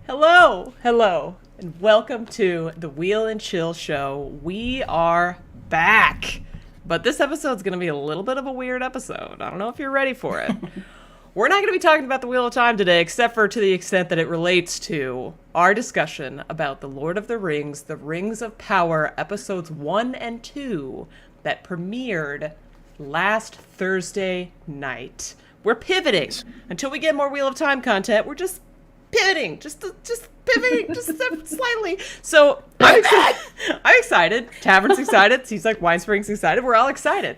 Hello, and welcome to the Wheel and Chill Show. We are back, but this episode's going to be a little bit of a weird episode. I don't know if you're ready for it. We're not going to be talking about the Wheel of Time today, except for to the extent that it relates to our discussion about The Lord of the Rings, The Rings of Power, episodes 1 and 2, that premiered last Thursday night. We're pivoting. Until we get more Wheel of Time content, we're just pivoting, just pivoting, just slightly. So I'm excited. Tavern's excited. Seems like Winespring's excited. We're all excited.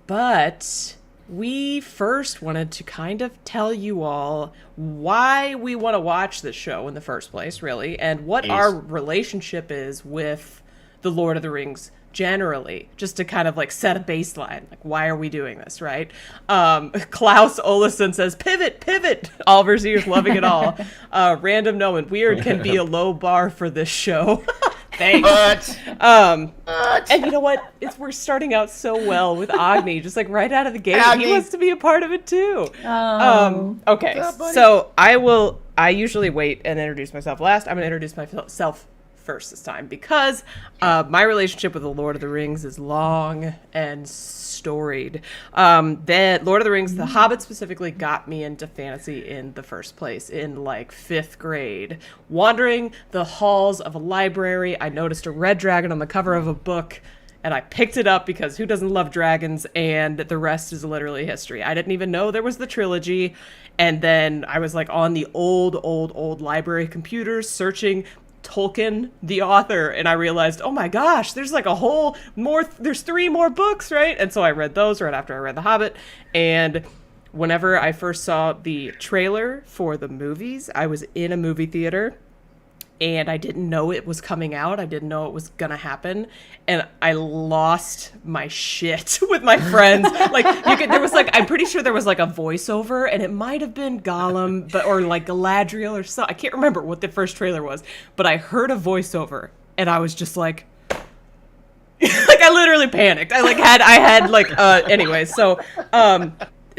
But we first wanted to kind of tell you all why we want to watch this show in the first place, really, and what our relationship is with The Lord of the Rings generally, just to kind of like set a baseline. Like, why are we doing this, right? Klaus Olesen says, pivot. Oliver's ears loving it all. Random Noman, weird can be a low bar for this show. Thanks. But. And you know what? We're starting out so well with Agni, just like right out of the gate. Agni. He wants to be a part of it too. Okay, so I usually wait and introduce myself last. I'm going to introduce myself first this time because my relationship with the Lord of the Rings is long and storied. The Lord of the Rings, The Hobbit specifically, got me into fantasy in the first place in like 5th grade. Wandering the halls of a library, I noticed a red dragon on the cover of a book, and I picked it up because who doesn't love dragons, and the rest is literally history. I didn't even know there was the trilogy, and then I was like on the old library computers searching Tolkien, the author, and I realized, oh my gosh, there's like there's 3 more books, right? And so I read those right after I read The Hobbit, and whenever I first saw the trailer for the movies, I was in a movie theater, and I didn't know it was coming out. I didn't know it was gonna happen, and I lost my shit with my friends. I'm pretty sure there was like a voiceover, and it might have been Gollum, or like Galadriel or so. I can't remember what the first trailer was, but I heard a voiceover, and I was just like, like I literally panicked. Anyway, so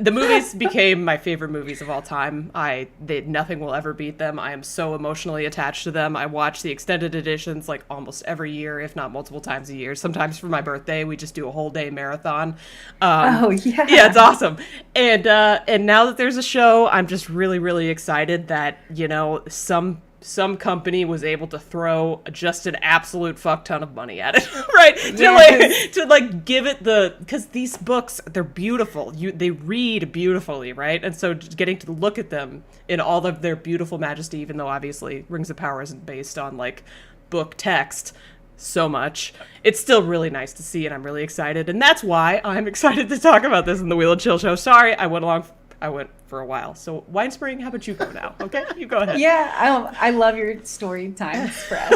the movies became my favorite movies of all time. Nothing will ever beat them. I am so emotionally attached to them. I watch the extended editions like almost every year, if not multiple times a year. Sometimes for my birthday, we just do a whole day marathon. Yeah, it's awesome. And now that there's a show, I'm just really, really excited that, you know, some company was able to throw just an absolute fuck ton of money at it, right? Yes. to give it because these books, they're beautiful. They read beautifully, right? And so just getting to look at them in all of their beautiful majesty, even though obviously Rings of Power isn't based on like book text so much, it's still really nice to see, and I'm really excited. And that's why I'm excited to talk about this in the Wheel and Chill Show. Sorry, I went for a while. So Winespring, how about you go now? Okay, you go ahead. Yeah, I love your story time express.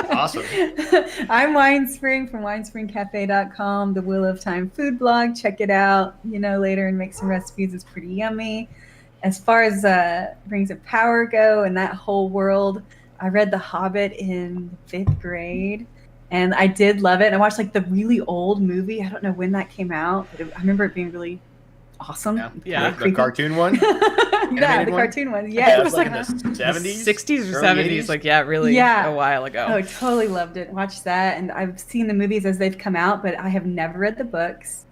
Awesome. I'm Winespring from winespringcafe.com, the Wheel of Time food blog. Check it out, later and make some recipes. It's pretty yummy. As far as Rings of Power go and that whole world, I read The Hobbit in 5th grade. And I did love it. I watched like the really old movie. I don't know when that came out, but I remember it being really awesome. Yeah. The cartoon one? Yeah, the cartoon one. Yeah. It was like in the 70s? 60s or 70s. 80s? Like, yeah, really a while ago. Oh, totally loved it. Watched that. And I've seen the movies as they've come out, but I have never read the books.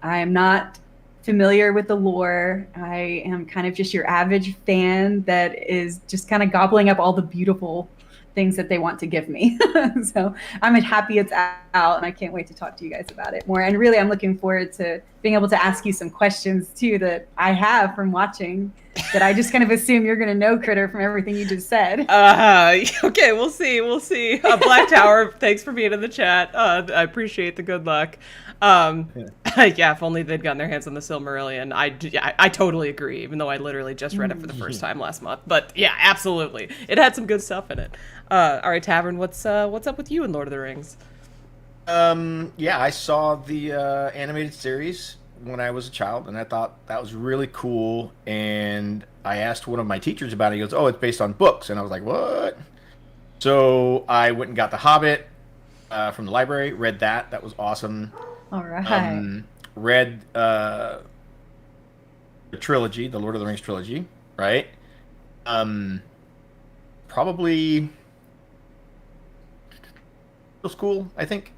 I am not familiar with the lore. I am kind of just your average fan that is just kind of gobbling up all the beautiful things that they want to give me. So I'm happy it's out, and I can't wait to talk to you guys about it more. And really, I'm looking forward to being able to ask you some questions too that I have from watching that I just kind of assume you're going to know, Kritter, from everything you just said. Okay, we'll see. Black Tower, thanks for being in the chat. I appreciate the good luck. Yeah, if only they'd gotten their hands on the Silmarillion. I totally agree, even though I literally just read it for the first time last month. But yeah, absolutely. It had some good stuff in it. All right, Tavern, what's up with you in Lord of the Rings? Yeah, I saw the animated series when I was a child, and I thought that was really cool. And I asked one of my teachers about it. He goes, "Oh, it's based on books." And I was like, "What?" So I went and got The Hobbit from the library, read that. That was awesome. All right. Read the trilogy, the Lord of the Rings trilogy, right? Probably middle school, I think.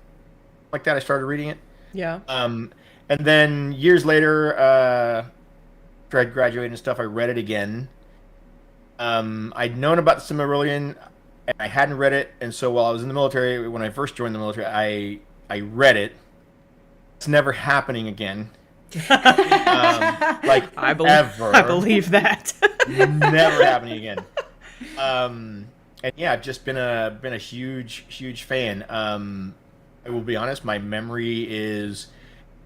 Like that, I started reading it. Yeah. And then years later, after I graduated and stuff, I read it again. I'd known about the Silmarillion, and I hadn't read it, and so while I was in the military, when I first joined the military, I read it. It's never happening again. Like ever. I believe that. Never happening again. And yeah, I've just been a huge fan. I will be honest, my memory is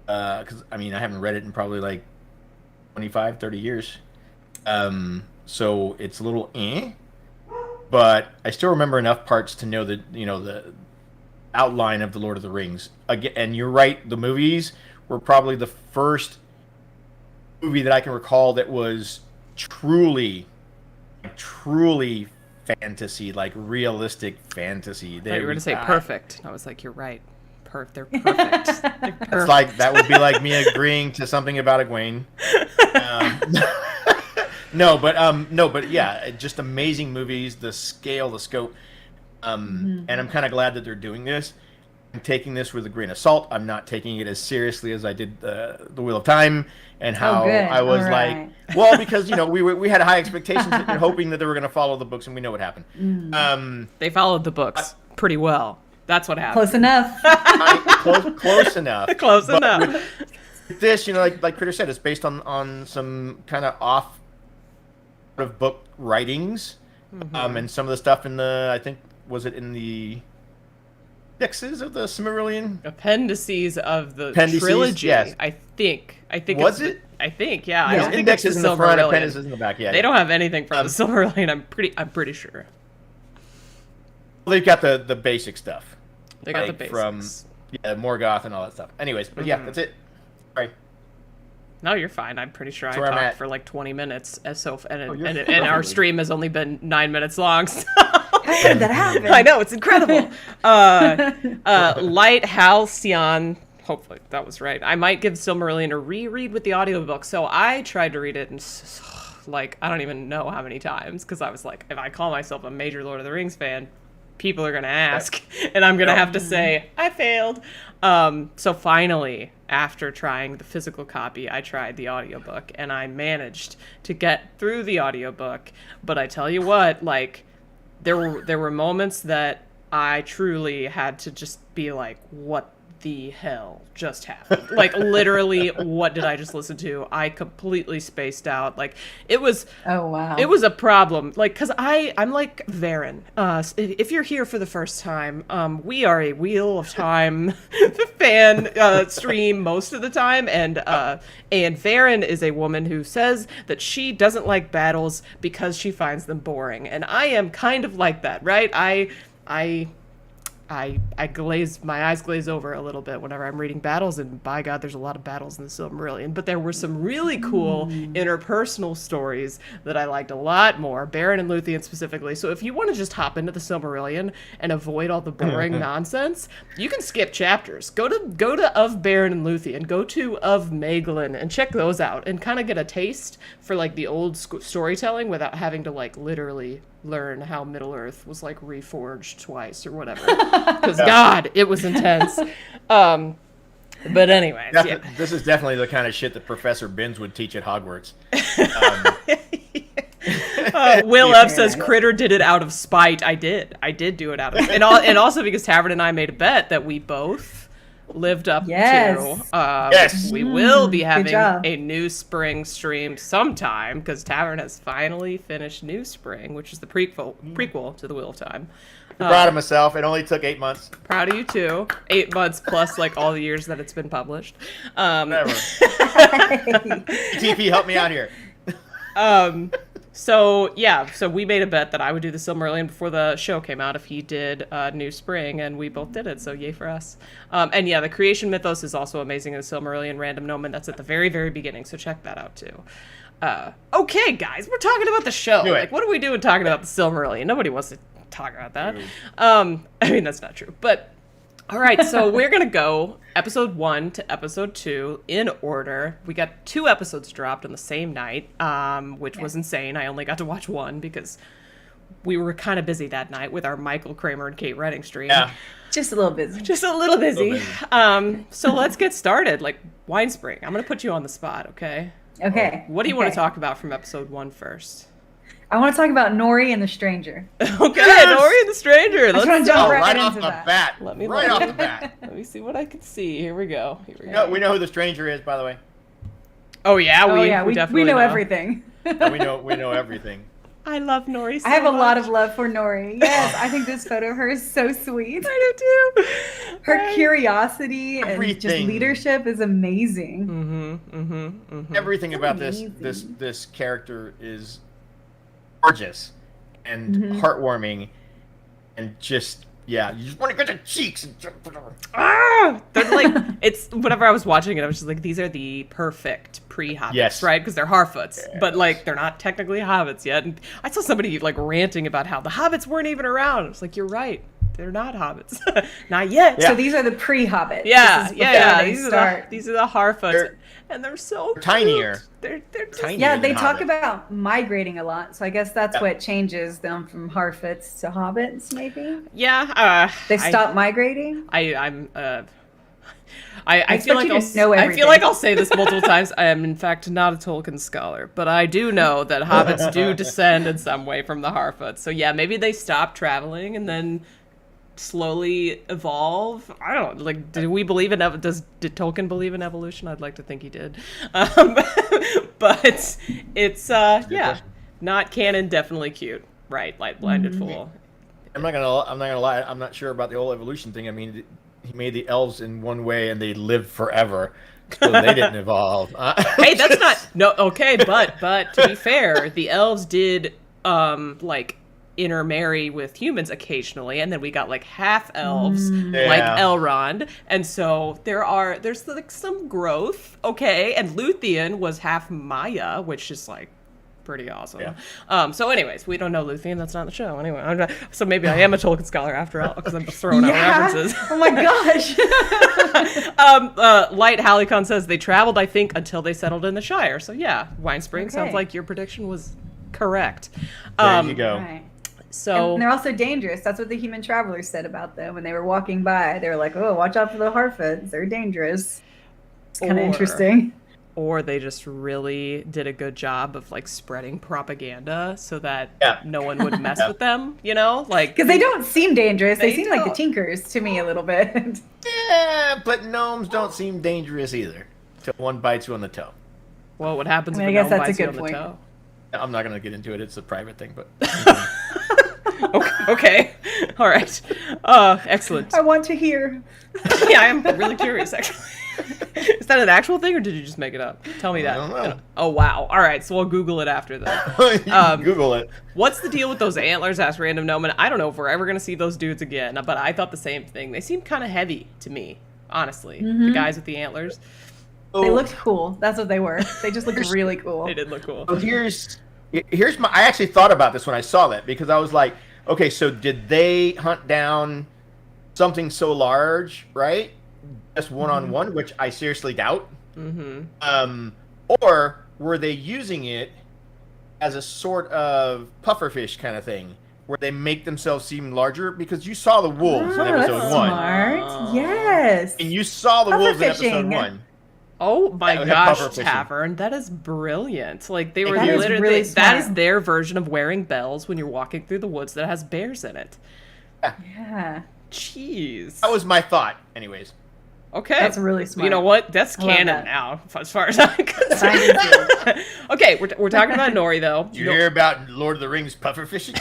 because I mean I haven't read it in probably like 25, 30 years. So it's a little but I still remember enough parts to know that, the outline of the Lord of the Rings. Again, and you're right, the movies were probably the first movie that I can recall that was truly fantasy, like realistic fantasy. I thought you were going to say perfect. I was like, you're right. They're perfect. They're perfect. It's like, that would be like me agreeing to something about Egwene. No, but yeah, just amazing movies, the scale, the scope. And I'm kind of glad that they're doing this. I'm taking this with a grain of salt. I'm not taking it as seriously as I did the Wheel of Time, and how I was like, well, because we had high expectations and hoping that they were going to follow the books, and we know what happened. They followed the books pretty well. That's what happened. Close enough. Close enough. Close enough. With this, like Kritter said, it's based on some kind of off of book writings, and some of the stuff in I think, was it in the indexes of the Silmarillion? Appendices of the Appendices, trilogy. yes. I think. Was it? I think, yeah. I don't think it's indexes the in the front, Silmarillion. appendices in the back. Yeah, They don't have anything from the Silmarillion. I'm pretty sure. Well, they've got the basic stuff. They got the basics. From Morgoth and all that stuff. Anyways, but yeah, that's it. Sorry. No, you're fine. I'm pretty sure I where I'm talked at. for like 20 minutes, and you're our stream has only been 9 minutes long. So. How did that happen? I know, it's incredible. Light Halcyon. Hopefully that was right. I might give Silmarillion a reread with the audiobook. So I tried to read it and like I don't even know how many times, because I was like, if I call myself a major Lord of the Rings fan, people are gonna ask, and I'm gonna have to say I failed. So finally, after trying the physical copy, I tried the audiobook, and I managed to get through the audiobook. But I tell you what, like, there were moments that I truly had to just be like, what the hell just happened? Like, literally, what did I just listen to? I completely spaced out. Like, it was it was a problem. Like, because I'm like Varen. If you're here for the first time, we are a Wheel of Time fan stream most of the time, and Varen is a woman who says that she doesn't like battles because she finds them boring, and I am kind of like that, right? My eyes glaze over a little bit whenever I'm reading battles, and by God, there's a lot of battles in the Silmarillion, but there were some really cool interpersonal stories that I liked a lot more, Beren and Luthien specifically. So if you want to just hop into the Silmarillion and avoid all the boring nonsense, you can skip chapters. Go to Of Beren and Luthien, go to Of Maeglin, and check those out, and kind of get a taste for like the old storytelling without having to like literally learn how Middle-earth was like reforged twice or whatever, because God, it was intense. But anyways, this is definitely the kind of shit that Professor Binns would teach at Hogwarts. Will F says Kritter did it out of spite. I did do it out of and also because Tavern and I made a bet that we both lived up to. Yes. We will be having a New Spring stream sometime, because Tavern has finally finished New Spring, which is the prequel to the Wheel of Time. I'm proud of myself. It only took 8 months. Proud of you too. 8 months plus like all the years that it's been published. Whatever. TP, help me out here. So we made a bet that I would do the Silmarillion before the show came out if he did New Spring, and we both did it, so yay for us. And yeah, the creation mythos is also amazing in the Silmarillion random gnomon. That's at the very, very beginning, so check that out too. Okay, guys, we're talking about the show. Like, what are we doing talking about the Silmarillion? Nobody wants to talk about that. I mean, that's not true, but All right, so we're going to go episode 1 to episode 2 in order. We got 2 episodes dropped on the same night, which was insane. I only got to watch 1 because we were kind of busy that night with our Michael Kramer and Kate Redding stream. Yeah. Just a little busy. Just a little busy. So let's get started. Like, Winespring, I'm going to put you on the spot, okay? Okay. What do you want to talk about from episode 1 first? I want to talk about Nori and the Stranger. Okay, Nori and the Stranger. I just want to jump right off into the that. bat. Let me right look. off the bat. Let me see what I can see. Here we go. We know who the stranger is, by the way. Oh yeah, we definitely know everything. We know everything. I love Nori so I have a lot much. of love for Nori. Yes, I think this photo of her is so sweet. I do too. Her curiosity and just Everything. leadership is amazing. Everything about this character is gorgeous and heartwarming, and just you just want to get the cheeks and They're like, it's whenever I was watching it, I was just like, these are the perfect pre-hobbits, right? Because they're Harfoots, but like they're not technically hobbits yet. And I saw somebody like ranting about how the hobbits weren't even around. I was like, you're right, they're not hobbits, not yet. So these are the pre-hobbits. These are the Harfoots, and they're so tinier. cute. They're just, Tinier Yeah, than they talk hobbits. about migrating a lot, so I guess that's what changes them from Harfoots to hobbits. Maybe they stop migrating. I expect feel like you to know I feel everything. like I'll say this multiple times. I am in fact not a Tolkien scholar, but I do know that hobbits do descend in some way from the Harfoots. So yeah, maybe they stop traveling and then slowly evolve. I don't know. Like, did we believe in did Tolkien believe in evolution? I'd like to think he did, but it's not canon. Definitely cute, right? Like blinded fool. I'm not gonna lie. I'm not sure about the whole evolution thing. I mean, he made the elves in one way, and they lived forever, so they didn't evolve. Hey, that's not okay. But to be fair, the elves did like intermarry with humans occasionally, and then we got like half elves like Elrond, and so there's like some growth. Okay, and Luthien was half Maya, which is like pretty awesome. So anyways, we don't know Luthien. That's not in the show anyway. So maybe I am a Tolkien scholar after all, because I'm just throwing out references. Oh my gosh. Light Halicon says they traveled, I think, until they settled in the Shire. So yeah, Winespring sounds like your prediction was correct. There you go. Right. So and they're also dangerous. That's what the human travelers said about them when they were walking by. They were like, "Oh, watch out for the Harfoots. They're dangerous." It's kind of interesting. Or they just really did a good job of like spreading propaganda so that no one would mess with them, like Because they don't seem dangerous. They seem like the don't. Tinkers to me a little bit. Yeah, but gnomes don't seem dangerous either. Till one bites you on the toe. Well, what happens I if a guess gnome that's a bites you good on the point. toe? I'm not gonna get into it. It's a private thing, but Okay. All right. Excellent. I want to hear. Yeah, I'm really curious, actually. Is that an actual thing, or did you just make it up? Tell me that. I don't know. Oh, wow. All right, so we'll Google it after that. You can Google it. What's the deal with those antlers? Asked Random Gnome. I don't know if we're ever going to see those dudes again, but I thought the same thing. They seem kind of heavy to me, honestly. The guys with the antlers. They looked cool. That's what they were. They just looked really cool. They did look cool. So here's I actually thought about this when I saw that, because I was like, okay, so did they hunt down something so large, right? Just one-on-one, which I seriously doubt. Or were they using it as a sort of pufferfish kind of thing, where they make themselves seem larger? Because you saw the wolves in episode that's 1. Smart. Yes. And you saw the wolves in episode Pufferfishing. 1. Oh my Yeah, gosh, pufferfishing. Tavern. That is brilliant. Like, they were That is literally, really that smart. is their version of wearing bells when you're walking through the woods that has bears in it. Yeah. Jeez. That was my thought, anyways. Okay. That's really smart. You know what? That's I love canon that. now, as far as I'm concerned. Okay, we're talking about Nori, though. Did you hear about Lord of the Rings pufferfishing?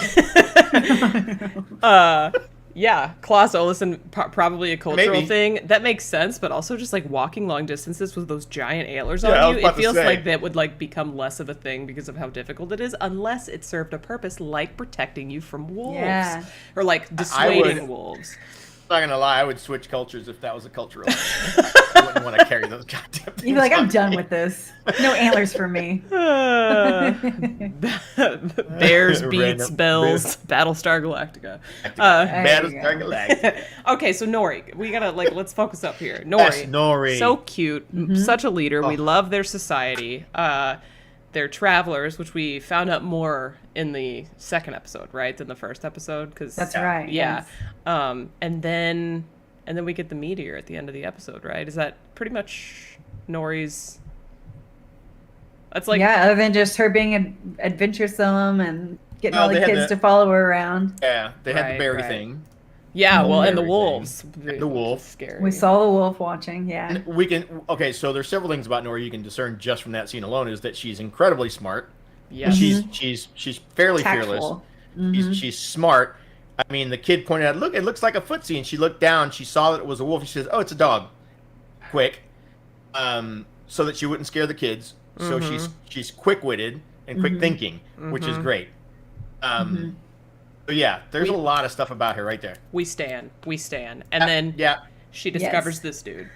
Yeah, Klaus Olesen, probably a cultural Maybe. thing. That makes sense, but also just like walking long distances with those giant antlers Yeah, I on was you, about it to feels say. like that would like become less of a thing because of how difficult it is, unless it served a purpose like protecting you from wolves. Yeah. Or like dissuading wolves. I'm not gonna lie, I would switch cultures if that was a cultural thing. wouldn't want to carry those goddamn things. You'd be like, I'm done with this. No antlers for me. Bears beats bells. Battlestar Galactica. Battlestar Galactica. Okay, so Nori, we gotta let's focus up here. Nori, Yes, Nori. so cute, such a leader. We love their society. They're travelers, which we found out more in the second episode, right, than the first episode. Cause, That's right. Yeah. Yes. And then we get the meteor at the end of the episode, right? Is that pretty much Nori's? That's like other than just her being adventuresome and getting all the kids to follow her around. Yeah, they had Right, the berry right. thing. Yeah, well, and the Everything. wolves. The wolf. Scary. We saw the wolf watching. Yeah. And we can so there's several things about Nori you can discern just from that scene alone. Is that she's incredibly smart. Yeah. She's fairly Tactful. fearless. She's smart. I mean, the kid pointed out, look, it looks like a footsie, and she looked down. She saw that it was a wolf. And she says, "Oh, it's a dog." Quick, so that she wouldn't scare the kids. So she's quick-witted and quick thinking, which is great. So yeah, there's a lot of stuff about her right there. We stand. And then she discovers this dude.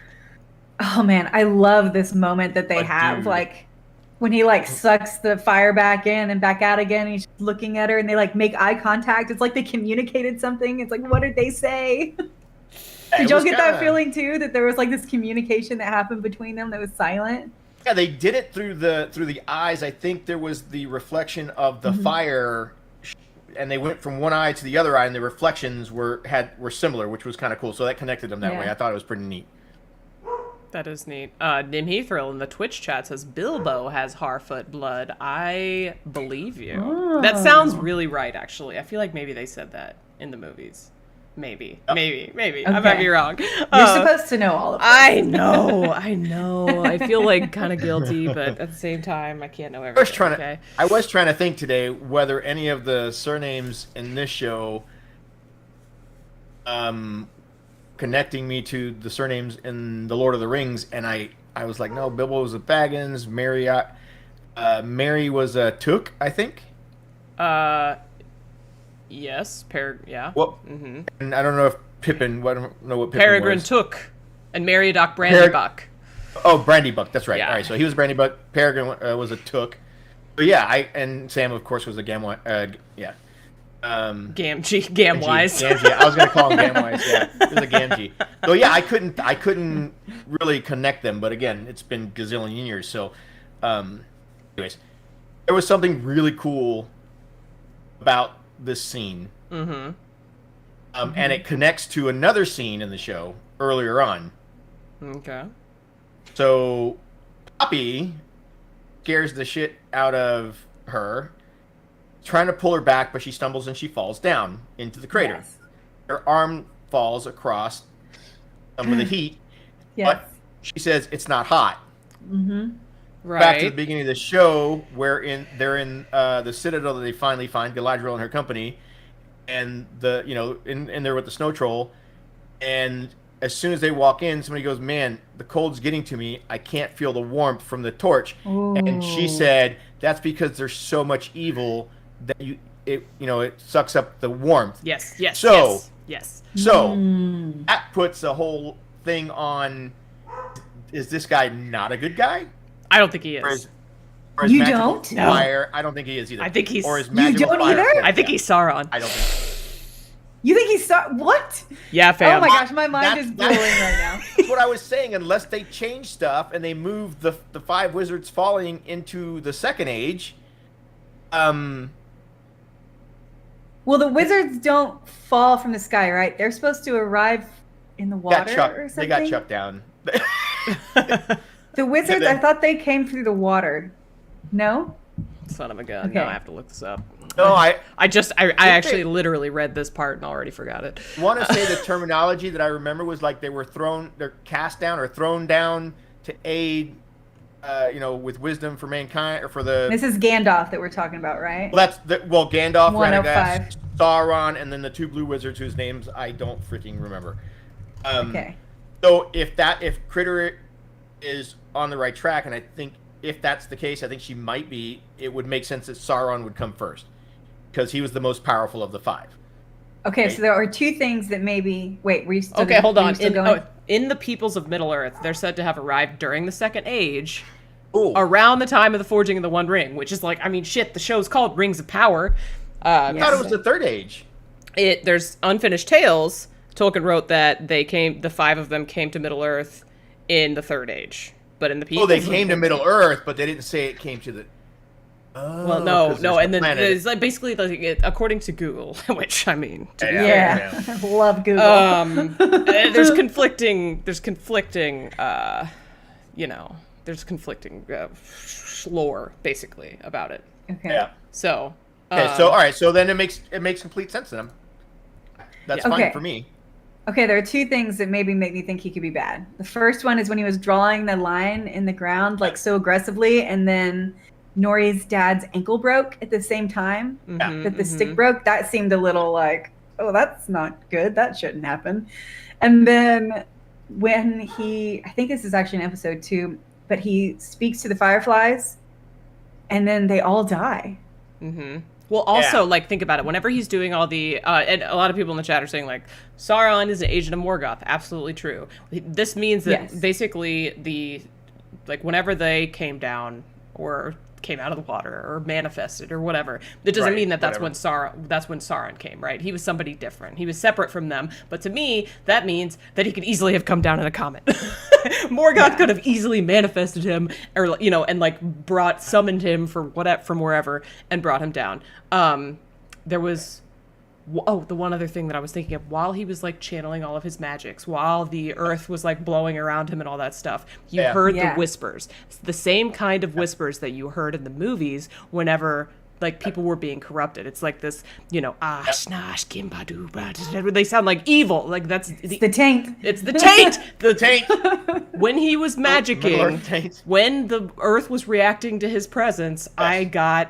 Oh man, I love this moment that they have. Dude. Like when he sucks the fire back in and back out again, and he's looking at her and they make eye contact. It's like they communicated something. It's like, what did they say? Did y'all get that feeling too? That there was this communication that happened between them that was silent? Yeah, they did it through the eyes. I think there was the reflection of the fire, and they went from one eye to the other eye, and the reflections were similar, which was kind of cool. So that connected them that way. I thought it was pretty neat. That is neat. Nim Heathril in the Twitch chat says Bilbo has Harfoot blood. I believe you. Oh. That sounds really right, actually. I feel like maybe they said that in the movies. Maybe. Okay. I might be wrong. You're supposed to know all of this. I know. I feel kind of guilty, but at the same time, I can't know everything. I was trying to think today whether any of the surnames in this show connecting me to the surnames in The Lord of the Rings, and I was like, no, Bilbo was a Baggins, Mary was a Took, I think. Yes, yeah. Well, and I don't know if Pippin. I don't know what Pippin Peregrine was. Took, and Meriadoc Brandybuck. Oh, Brandybuck. That's right. Yeah. All right, so he was Brandybuck. Peregrine was a Took. But yeah, and Sam, of course, was a Gamwise. Gamwise. Gamgee. I was going to call him Gamwise. Yeah, he was a Gamgee. So yeah, I couldn't really connect them. But again, it's been gazillion years. So, anyways, there was something really cool about this scene. And it connects to another scene in the show earlier on. Okay. So Poppy scares the shit out of her, trying to pull her back, but she stumbles and she falls down into the crater. Yes. Her arm falls across some of the heat, but she says it's not hot. Right. Back to the beginning of the show, where they're in the citadel that they finally find Galadriel and her company, and in there with the snow troll, and as soon as they walk in, somebody goes, "Man, the cold's getting to me. I can't feel the warmth from the torch." Ooh. And she said, "That's because there's so much evil that it sucks up the warmth." Yes. So Mm. that puts the whole thing on: is this guy not a good guy? I don't think he is. Or is You magical don't? fire? I don't think he is either. I think he's. Or is You magical don't fire? either? I think he's Sauron. I don't think. You think he's what? Yeah, fam. Oh my gosh, my mind That's- is blowing right now. That's what I was saying. Unless they change stuff and they move the five wizards falling into the second age, Well, the wizards don't fall from the sky, right? They're supposed to arrive in the water or something. they got chucked down. The wizards, then- I thought they came through the water. No? Son of a gun. Okay. Now I have to look this up. No, I actually literally read this part and already forgot it. want to say the terminology that I remember was like they're cast down or thrown down to aid, with wisdom for mankind or for the. This is Gandalf that we're talking about, right? Well, Gandalf, 105. Radagast, Sauron, and then the two blue wizards whose names I don't freaking remember. Okay. So if Kritter is on the right track, and I think if that's the case, I think she might be. It would make sense that Sauron would come first because he was the most powerful of the five. Okay, so there are two things that maybe. Wait, were you still? Okay, hold were you on. still going? in the peoples of Middle-earth, they're said to have arrived during the Second Age, Ooh. around the time of the forging of the One Ring, which is like, I mean, shit, the show's called Rings of Power. I thought it was the Third Age. There's Unfinished Tales. Tolkien wrote that the 5 of them came to Middle-earth in the Third Age. But in the peoples... Oh, they came to Middle-earth, but they didn't say it came to the... Oh, well, no, and then it's like basically like according to Google, which I mean, yeah. Love Google. there's conflicting, lore basically about it. Okay. Yeah. So. So all right, so then it makes complete sense to them. That's fine for me. Okay, there are 2 things that maybe make me think he could be bad. The first one is when he was drawing the line in the ground like so aggressively, and then Nori's dad's ankle broke at the same time that the stick broke. That seemed a little like, oh, that's not good. That shouldn't happen. And then when I think this is actually in episode 2, but he speaks to the fireflies, and then they all die. Mm-hmm. Well, also, like, think about it. Whenever he's doing all the... and a lot of people in the chat are saying, like, Sauron is an agent of Morgoth. Absolutely true. This means that basically whenever they came down or came out of the water or manifested or whatever, it doesn't mean that's when Sauron came, right? He was somebody different. He was separate from them. But to me, that means that he could easily have come down in a comet. Morgoth could have easily manifested him, or and like summoned him from wherever and brought him down. There was the one other thing that I was thinking of, while he was like channeling all of his magics, while the earth was like blowing around him and all that stuff, you heard the whispers. It's the same kind of whispers that you heard in the movies whenever like people were being corrupted. It's like this, snash kimbadu, they sound like evil. Like that's the taint. It's the taint. The taint. When he was magicking, when the earth was reacting to his presence, I got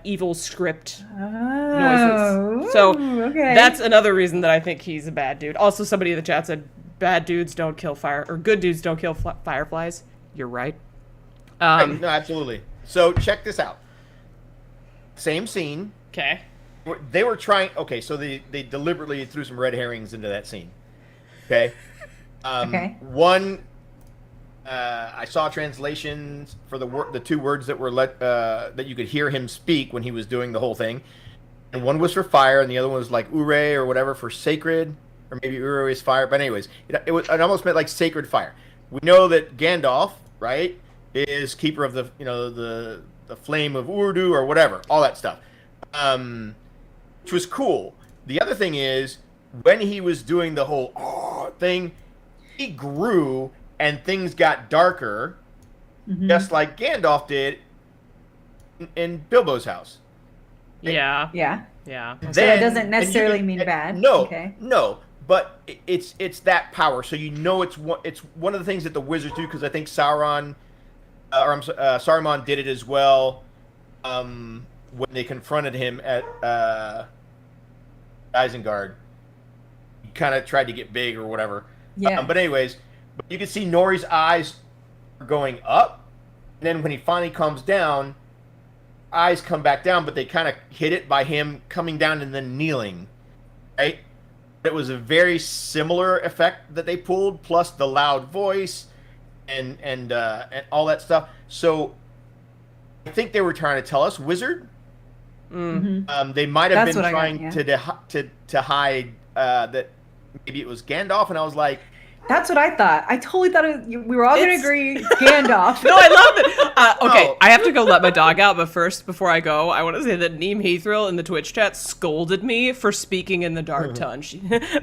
evil script noises. So that's another reason that I think he's a bad dude. Also, somebody in the chat said bad dudes don't kill good dudes don't kill fireflies. You're right. No, absolutely. So check this out. Same scene. Okay. They were trying. Okay, so they deliberately threw some red herrings into that scene. Okay. One. I saw translations for the 2 words that were that you could hear him speak when he was doing the whole thing, and one was for fire, and the other one was like ure or whatever for sacred, or maybe ure is fire. But anyways, it almost meant like sacred fire. We know that Gandalf, right, is keeper of the the flame of Urdu or whatever, all that stuff, which was cool. The other thing is when he was doing the whole thing, he grew. And things got darker, just like Gandalf did in Bilbo's house. Yeah. So that doesn't necessarily mean bad. No. But it's that power. So it's one of the things that the wizards do, because I think Saruman did it as well. When they confronted him at Isengard, he kind of tried to get big or whatever. Yeah. But anyways. But you can see Nori's eyes going up, and then when he finally comes down, eyes come back down, but they kind of hit it by him coming down and then kneeling, right? It was a very similar effect that they pulled, plus the loud voice and all that stuff. So I think they were trying to tell us wizard. They might have been trying to hide that maybe it was Gandalf, and I was like. That's what I thought. I totally thought we were all going to agree Gandalf. No, I love it. Okay, I have to go let my dog out, but first, before I go, I want to say that Neem Heathril in the Twitch chat scolded me for speaking in the dark tongue.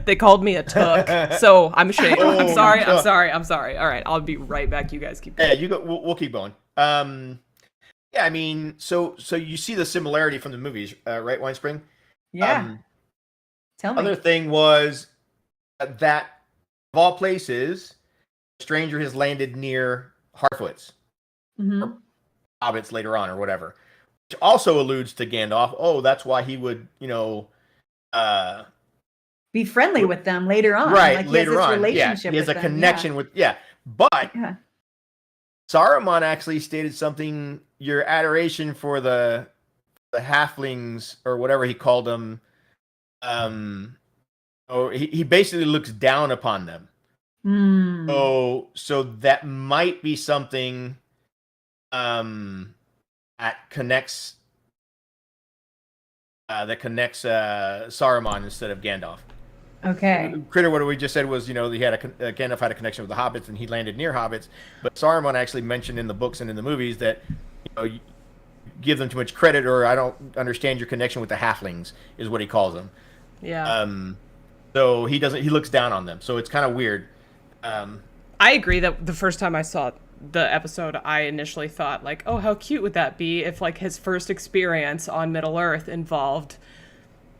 They called me a took, so I'm ashamed. I'm sorry. All right, I'll be right back. You guys keep going. Yeah, you go. We'll keep going. Yeah, I mean, so you see the similarity from the movies, right, Winespring? Yeah. Tell me. Other thing was that. Of all places, a stranger has landed near Harfoots, or hobbits later on, or whatever, which also alludes to Gandalf. Oh, that's why he would, be friendly with them later on. Right, like later on. Relationship he has with a connection with. Yeah, but Saruman actually stated something. Your adoration for the halflings or whatever he called them. Or he basically looks down upon them. So that might be something that connects Saruman instead of Gandalf. Okay. Kritter, what we just said was, he had Gandalf had a connection with the hobbits, and he landed near hobbits. But Saruman actually mentioned in the books and in the movies that, you give them too much credit, or I don't understand your connection with the halflings, is what he calls them. Yeah. So he looks down on them. So it's kind of weird. I agree that the first time I saw the episode, I initially thought, like, oh, how cute would that be if, like, his first experience on Middle Earth involved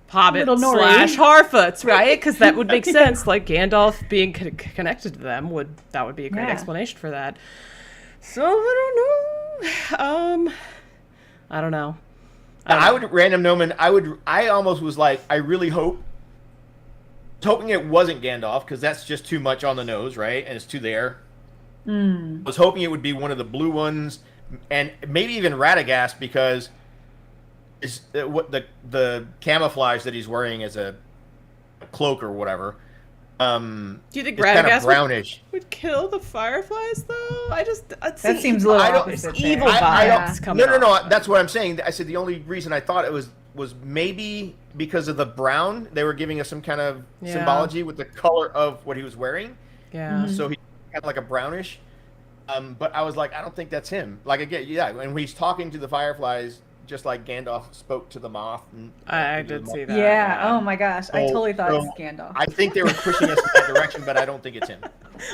Hobbit / Harfoots, right? Because that would make sense. Like, Gandalf being connected to them that would be a great explanation for that. So I don't know. I would random Noman. I almost was like, I really hoping it wasn't Gandalf, because that's just too much on the nose, right? And it's too there. I was hoping it would be one of the blue ones, and maybe even Radagast, because it's what the camouflage that he's wearing as a cloak or whatever. Do you think Radagast brownish would kill the fireflies, though? That seems a little opposite. Evil vibes coming. No. That's what I'm saying. I said the only reason I thought it was maybe because of the brown. They were giving us some kind of symbology with the color of what he was wearing. Yeah. So he kind of like a brownish. But I was like, I don't think that's him. Like, again, when he's talking to the fireflies, just like Gandalf spoke to the moth. I did see that. Yeah. Oh my gosh, I totally thought it was Gandalf. I think they were pushing us in that direction, but I don't think it's him.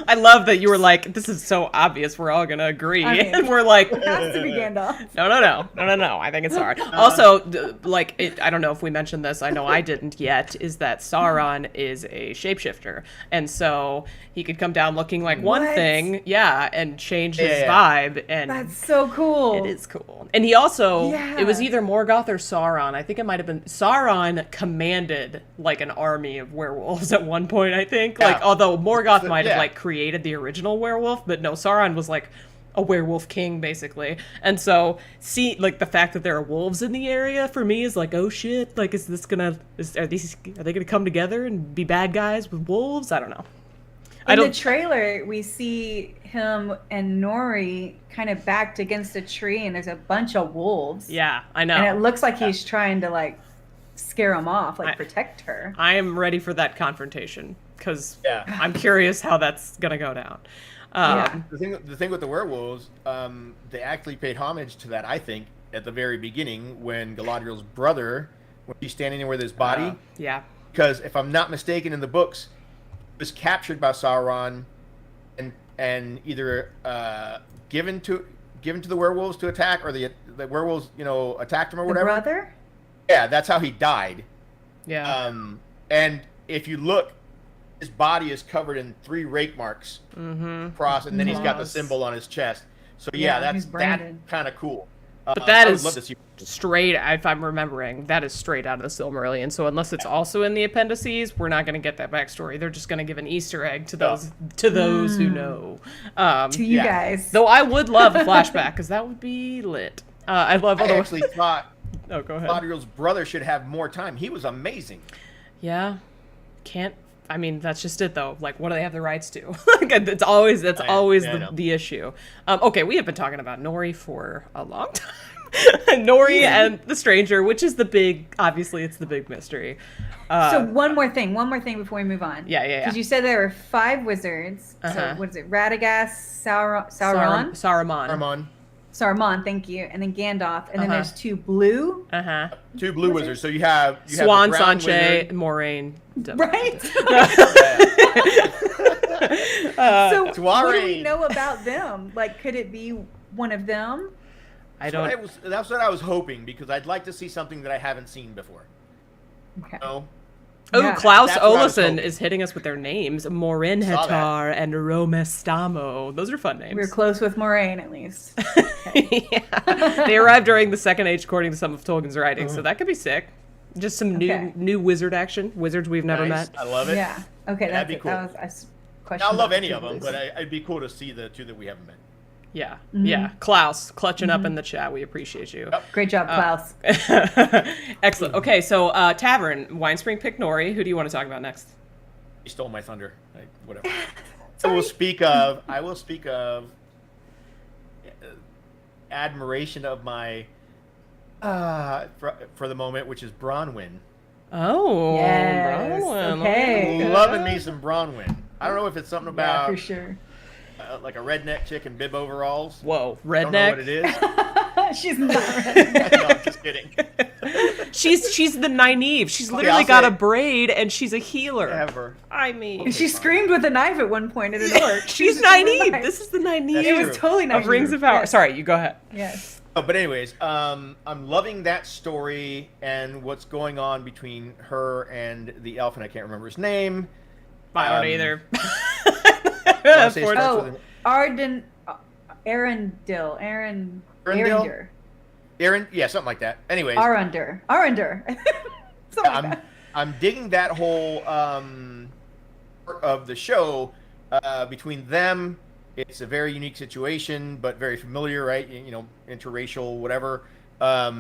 I love that you were like, this is so obvious, we're all gonna agree. And we're like, it has to be Gandalf. No. I think it's Sauron. Also, I don't know if we mentioned this, I know I didn't yet, is that Sauron is a shapeshifter. And so he could come down looking like one thing, and change his vibe. And that's so cool. It is cool. And he also, it was either Morgoth or Sauron. I think it might have been Sauron commanded like an army of werewolves at one point, I think. Yeah. Like, although Morgoth might have like created the original werewolf, but no, Sauron was like a werewolf king basically. And so like the fact that there are wolves in the area for me is like, oh shit, like are they gonna come together and be bad guys with wolves? I don't know. In the trailer, we see him and Nori kind of backed against a tree, and there's a bunch of wolves. Yeah, I know. And it looks like he's trying to like scare them off, like protect her. I am ready for that confrontation because I'm curious how that's gonna go down. The thing with the werewolves, they actually paid homage to that, I think, at the very beginning when Galadriel's brother, when she's standing there with his body. Because if I'm not mistaken, in the books, was captured by Sauron and either given to the werewolves to attack, or the werewolves attacked him or whatever. The brother? Yeah, that's how he died. Yeah. And if you look, his body is covered in 3 rake marks across, and then he's got the symbol on his chest. So that's kind of cool. But that is straight, if I'm remembering, that is straight out of the Silmarillion. So unless it's also in the appendices, we're not going to get that backstory. They're just going to give an Easter egg to those who know. To you guys. Though I would love a flashback, because that would be lit. I actually thought go ahead. Galadriel's brother should have more time. He was amazing. Yeah. That's just it, though. Like, what do they have the rights to? That's always the issue. Okay, we have been talking about Nori for a long time. Nori and the stranger, which is obviously it's the big mystery. So one more thing before we move on. Yeah. Because you said there were 5 wizards. So what is it? Radagast, Saruman, thank you. And then Gandalf. And then there's 2 blue. 2 blue wizards. So you have Swan, Sanche, Moraine. Right? So what do we know about them? Like, could it be one of them? That's what I was hoping, because I'd like to see something that I haven't seen before. Okay. Klaus Olesen is hitting us with their names. Morin Hatar and Romestamo. Those are fun names. We're close with Moraine, at least. They arrived during the Second Age, according to some of Tolkien's writings, so that could be sick. Just some new wizard action. Wizards we've never met. I love it. Yeah. Okay, that'd be cool. I love any of them, but it'd be cool to see the 2 that we haven't met. Yeah, yeah. Klaus, clutching up in the chat. We appreciate you. Yep. Great job, Klaus. Excellent. Okay, so Tavern, Winespring picked Nori. Who do you want to talk about next? He stole my thunder. Whatever. I will speak of admiration of my for the moment, which is Bronwyn. Oh, yes. Bronwyn. Okay. Loving me some Bronwyn. I don't know if it's something about for sure. Like a redneck chick in bib overalls. Whoa, redneck. I don't know what it is. She's not redneck. No, I'm just kidding. She's the Nynaeve. She's literally got a braid and she's a healer. Ever. I mean, And she screamed with a knife at one point at an orc. she's Nynaeve. This is the Nynaeve. It was totally Nynaeve. Of Rings of Power. Yes. Sorry, you go ahead. Yes. Oh, but anyways, I'm loving that story and what's going on between her and the elf, and I can't remember his name. I don't either. Wanna say it starts with an- Arundel. Arundel? Aaron, yeah, something like that. Anyways, Arunder. Something like that. I'm digging that whole part of the show between them. It's a very unique situation, but very familiar, right? You know, interracial, whatever. I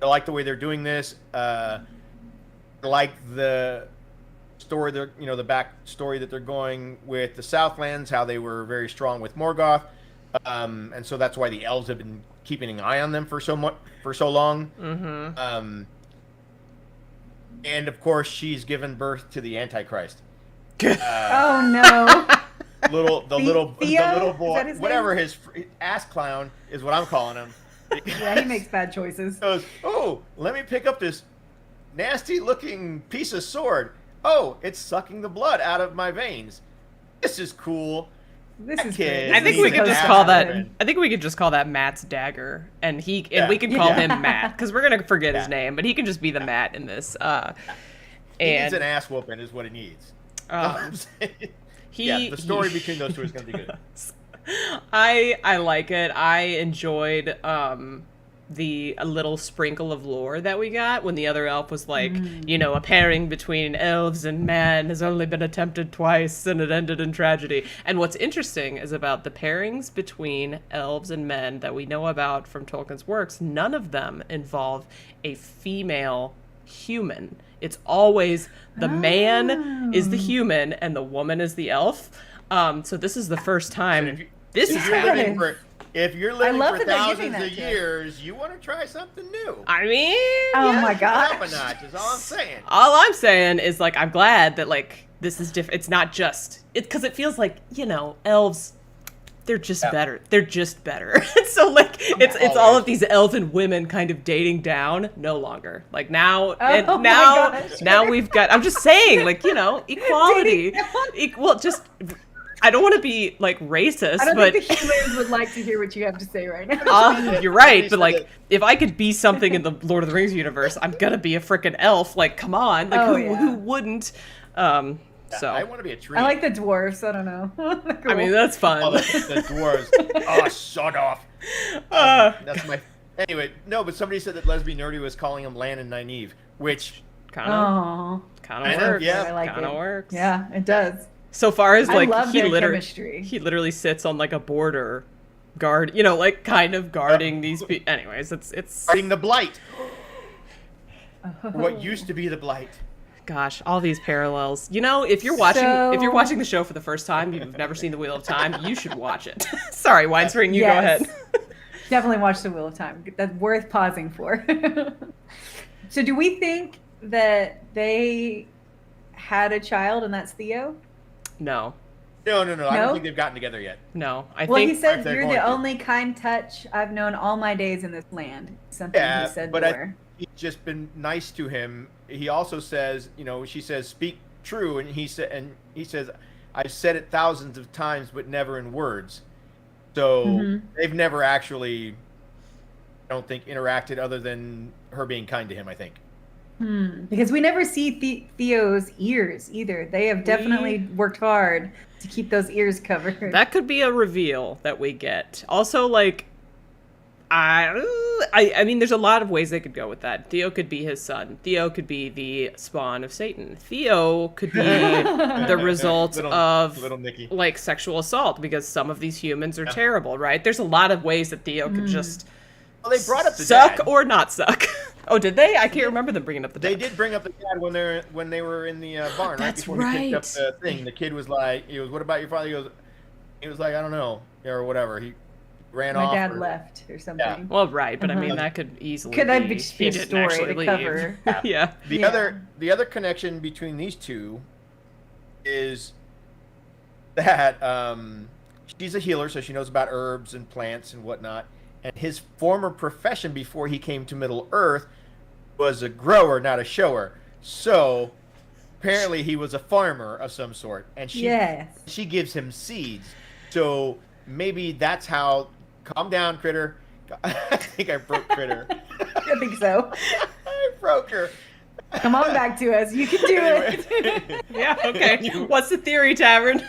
like the way they're doing this. I like the story, the back story that they're going with the Southlands, how they were very strong with Morgoth, and so that's why the elves have been keeping an eye on them for so long. Mm-hmm. And of course, she's given birth to the Antichrist. Oh no. The little Theo? boy, Is that his whatever name? his ass clown is what I'm calling him. Yeah, he makes bad choices. Goes, oh, let me pick up this nasty looking piece of sword. Oh, it's sucking the blood out of my veins. This is cool. This is kid. great. I think He's we could an just call that. African. I think we could just call that Matt's dagger, and we can Yeah. call him Matt because we're gonna forget his Yeah. name, but he can just be the Matt in this. He needs And an ass whooping is what he needs. he, Yeah, the story between those two is going to be good. I like it. I enjoyed the a little sprinkle of lore that we got when the other elf was like, a pairing between elves and man has only been attempted twice and it ended in tragedy. And what's interesting is about the pairings between elves and men that we know about from Tolkien's works, none of them involve a female human. It's always the man is the human and the woman is the elf. So this is the first time this is happening. If you're living love for that they're giving thousands of that to us. years, you want to try something new. I mean, Oh yeah. my Up a gosh. notch is all I'm saying. All I'm saying is, like, I'm glad that, like, this is different. It's not just... Because it feels like, elves, they're just better. They're just better. So, like, it's all of these elven women kind of dating down. No longer. Like, now... Oh my now gosh. now we've got... I'm just saying, like, equality. Well, just... I don't want to be, like, racist, I don't but... think the humans would like to hear what you have to say right now. You're right, but like, if I could be something in the Lord of the Rings universe, I'm gonna be a freaking elf. Like, come on, like, who wouldn't? So I want to be a tree. I like the dwarfs. I don't know. I mean, that's fun. Oh, the dwarves. Oh, shut off. That's my... Anyway, no, but somebody said that Lesbian Nerdy was calling him Lan and Nynaeve, which... kind Oh, of works. Yeah. I like Kind of it. works. Yeah, it does. So far as, like, I love he their literally chemistry. he literally sits on, like, a border guard, like, kind of guarding these people. Anyways, it's Fighting the Blight. What used to be the Blight. gosh, all these parallels. If you're watching the show for the first time, you've never seen the Wheel of Time, you should watch it. Sorry, Winespring, you go ahead. Definitely watch The Wheel of Time. That's worth pausing for. So do we think that they had a child and that's Theo? No. No. I No? don't think they've gotten together yet. No. I Well, think he said, if they're "You're going the to." only kind touch I've known all my days in this land." Something Yeah, he said but before. he's just been nice to him. He also says, she says, "Speak true," and he says, "I've said it thousands of times, but never in words." So they've never actually, I don't think, interacted other than her being kind to him, I think. Because we never see Theo's ears either. They have definitely worked hard to keep those ears covered. that could be a reveal that we get. Also, like, I mean, there's a lot of ways they could go with that. Theo could be his son. Theo could be the spawn of Satan. Theo could be the result of little Nicky. like sexual assault because some of these humans are terrible, right? There's a lot of ways that Theo could just Well, they brought up the suck dad. or not suck. Oh, did they? I can't remember them bringing up the dad. They did bring up the dad when they were in the barn, right before right. he picked up the thing. The kid was like, he goes, "What about your father?" He was like, "I don't know," or whatever. He ran off. My dad left or something. Yeah. Well, right, but I mean that could easily be a he didn't story actually to leave. cover. Yeah. The other connection between these two is that she's a healer, so she knows about herbs and plants and whatnot. And his former profession before he came to Middle Earth was a grower, not a shower. So apparently he was a farmer of some sort, and she gives him seeds. So maybe that's how. Calm down, Kritter. I think I broke Kritter. I think so. I broke her. Come on back to us. You can do it. Yeah. Okay. What's the theory, Tavern?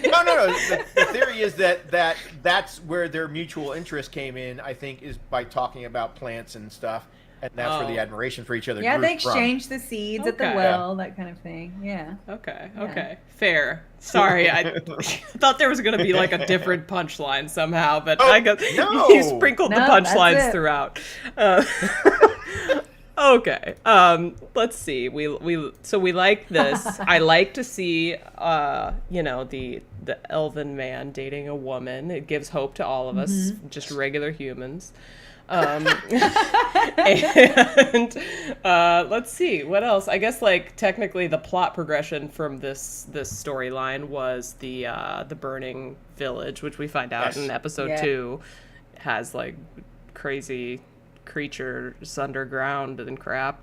No. The theory is that's where their mutual interest came in. I think is by talking about plants and stuff, and that's where the admiration for each other. Yeah, grew they exchanged the seeds at the well, that kind of thing. Yeah. Okay. Fair. Sorry, I thought there was going to be like a different punchline somehow, but I guess you sprinkled the punchlines throughout. Okay. Let's see. We like this. I like to see the elven man dating a woman. It gives hope to all of us, just regular humans. And let's see what else. I guess like technically the plot progression from this storyline was the burning village, which we find out in episode 2 has like crazy creatures underground and crap,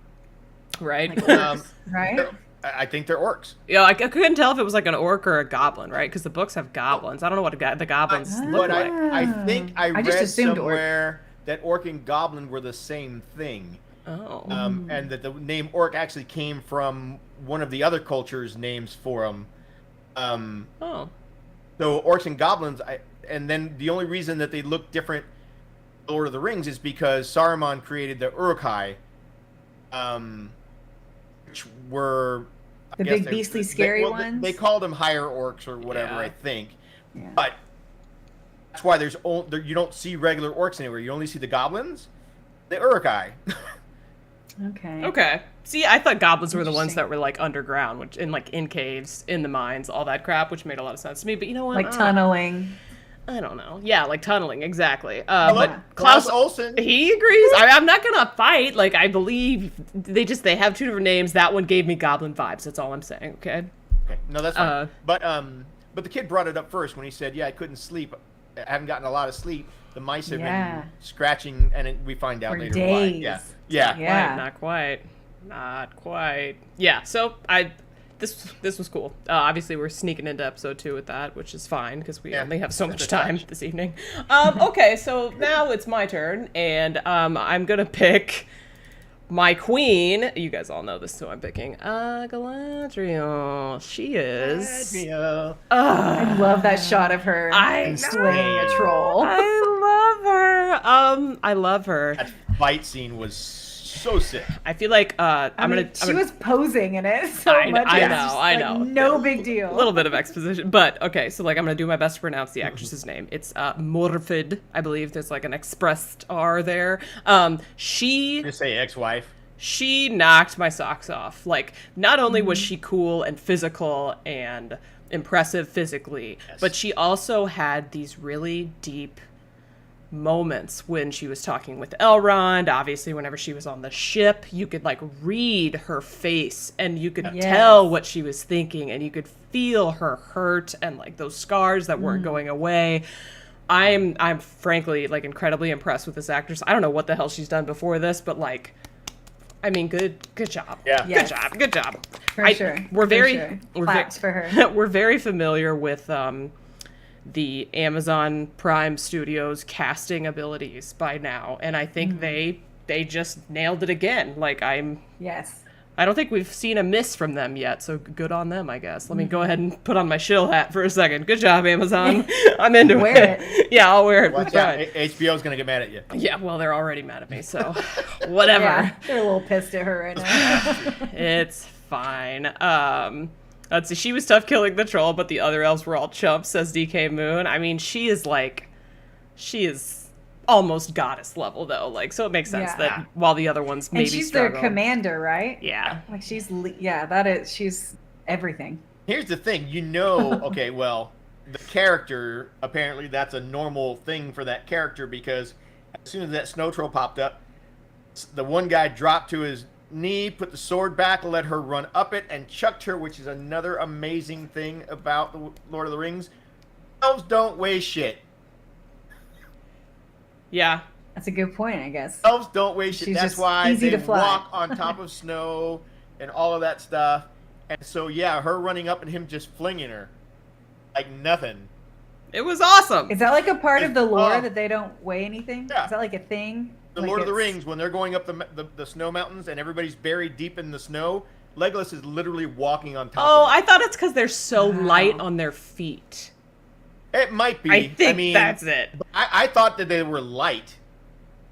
right? Like right. I think they're orcs. Yeah, I couldn't tell if it was like an orc or a goblin, right? Because the books have goblins. I don't know what the goblins look like. I think I read just somewhere that orc and goblin were the same thing. Oh. And that the name orc actually came from one of the other cultures' names for them. So orcs and goblins, and then the only reason that they look different in Lord of the Rings is because Saruman created the Uruk-hai, which were the big beastly scary ones. They called them higher orcs or whatever, I think. Yeah. But that's why you don't see regular orcs anywhere. You only see the goblins, the Uruk-hai. Okay. See, I thought goblins were the ones that were like underground, which in caves, in the mines, all that crap, which made a lot of sense to me. But you know what? Like tunneling. I don't know. Yeah, like tunneling, exactly. But Klaus Olsen, he agrees. I'm not gonna fight. Like I believe they have two different names. That one gave me goblin vibes. That's all I'm saying. Okay. No, that's fine. But the kid brought it up first when he said, "Yeah, I couldn't sleep. I haven't gotten a lot of sleep. The mice have been scratching," and we find out later days. why. Yeah. Not quite. Yeah. So this was cool. Obviously, we're sneaking into episode 2 with that, which is fine because we only have so much time this evening. Okay, so now it's my turn, and I'm gonna pick my queen. You guys all know this, who I'm picking. Galadriel. She is. Galadriel. I love that shot of her slaying a troll. I love her. That fight scene was so sick. I feel like she was posing in it so much. I know. No big deal. A little bit of exposition, but okay. So like, I'm gonna do my best to pronounce the actress's name. It's Morfydd, I believe. There's like an expressed R there. Just say ex-wife. She knocked my socks off. Like, not only was she cool and physical and impressive physically, but she also had these really deep moments when she was talking with Elrond. Obviously, whenever she was on the ship, you could like read her face and you could tell what she was thinking, and you could feel her hurt and like those scars that weren't going away. I'm frankly like incredibly impressed with this actress. I don't know what the hell she's done before this, but like, I mean, good job. Yeah. Yes. Good job. For sure. Claps for her. We're very familiar with the Amazon Prime Studios casting abilities by now, and I think they just nailed it again. Like I don't think we've seen a miss from them yet, so good on them, I guess. Let me go ahead and put on my shill hat for a second. Good job, Amazon. I'm into it. Yeah, I'll wear it. Watch out. HBO's gonna get mad at you. Yeah, well, they're already mad at me, so whatever. Yeah, they're a little pissed at her right now. It's fine. Let's see. She was tough killing the troll, but the other elves were all chumps, says DK Moon. I mean, she is almost goddess level though. Like, so it makes sense that while the other ones maybe and she's struggle. their commander, right? Yeah. Like she's she's everything. Here's the thing, okay, well, the character, apparently that's a normal thing for that character, because as soon as that snow troll popped up, the one guy dropped to his knee, put the sword back, let her run up it, and chucked her, which is another amazing thing about the Lord of the Rings. Elves don't weigh shit. Yeah. That's a good point, I guess. Elves don't weigh shit. That's why they walk on top of snow and all of that stuff. And so, yeah, her running up and him just flinging her like nothing. It was awesome. Is that like a part of the lore that they don't weigh anything? Yeah. Is that like a thing? The Lord of the Rings, when they're going up the snow mountains and everybody's buried deep in the snow, Legolas is literally walking on top of Oh, I thought it's because they're so light on their feet. It might be. I think that's it. I thought that they were light.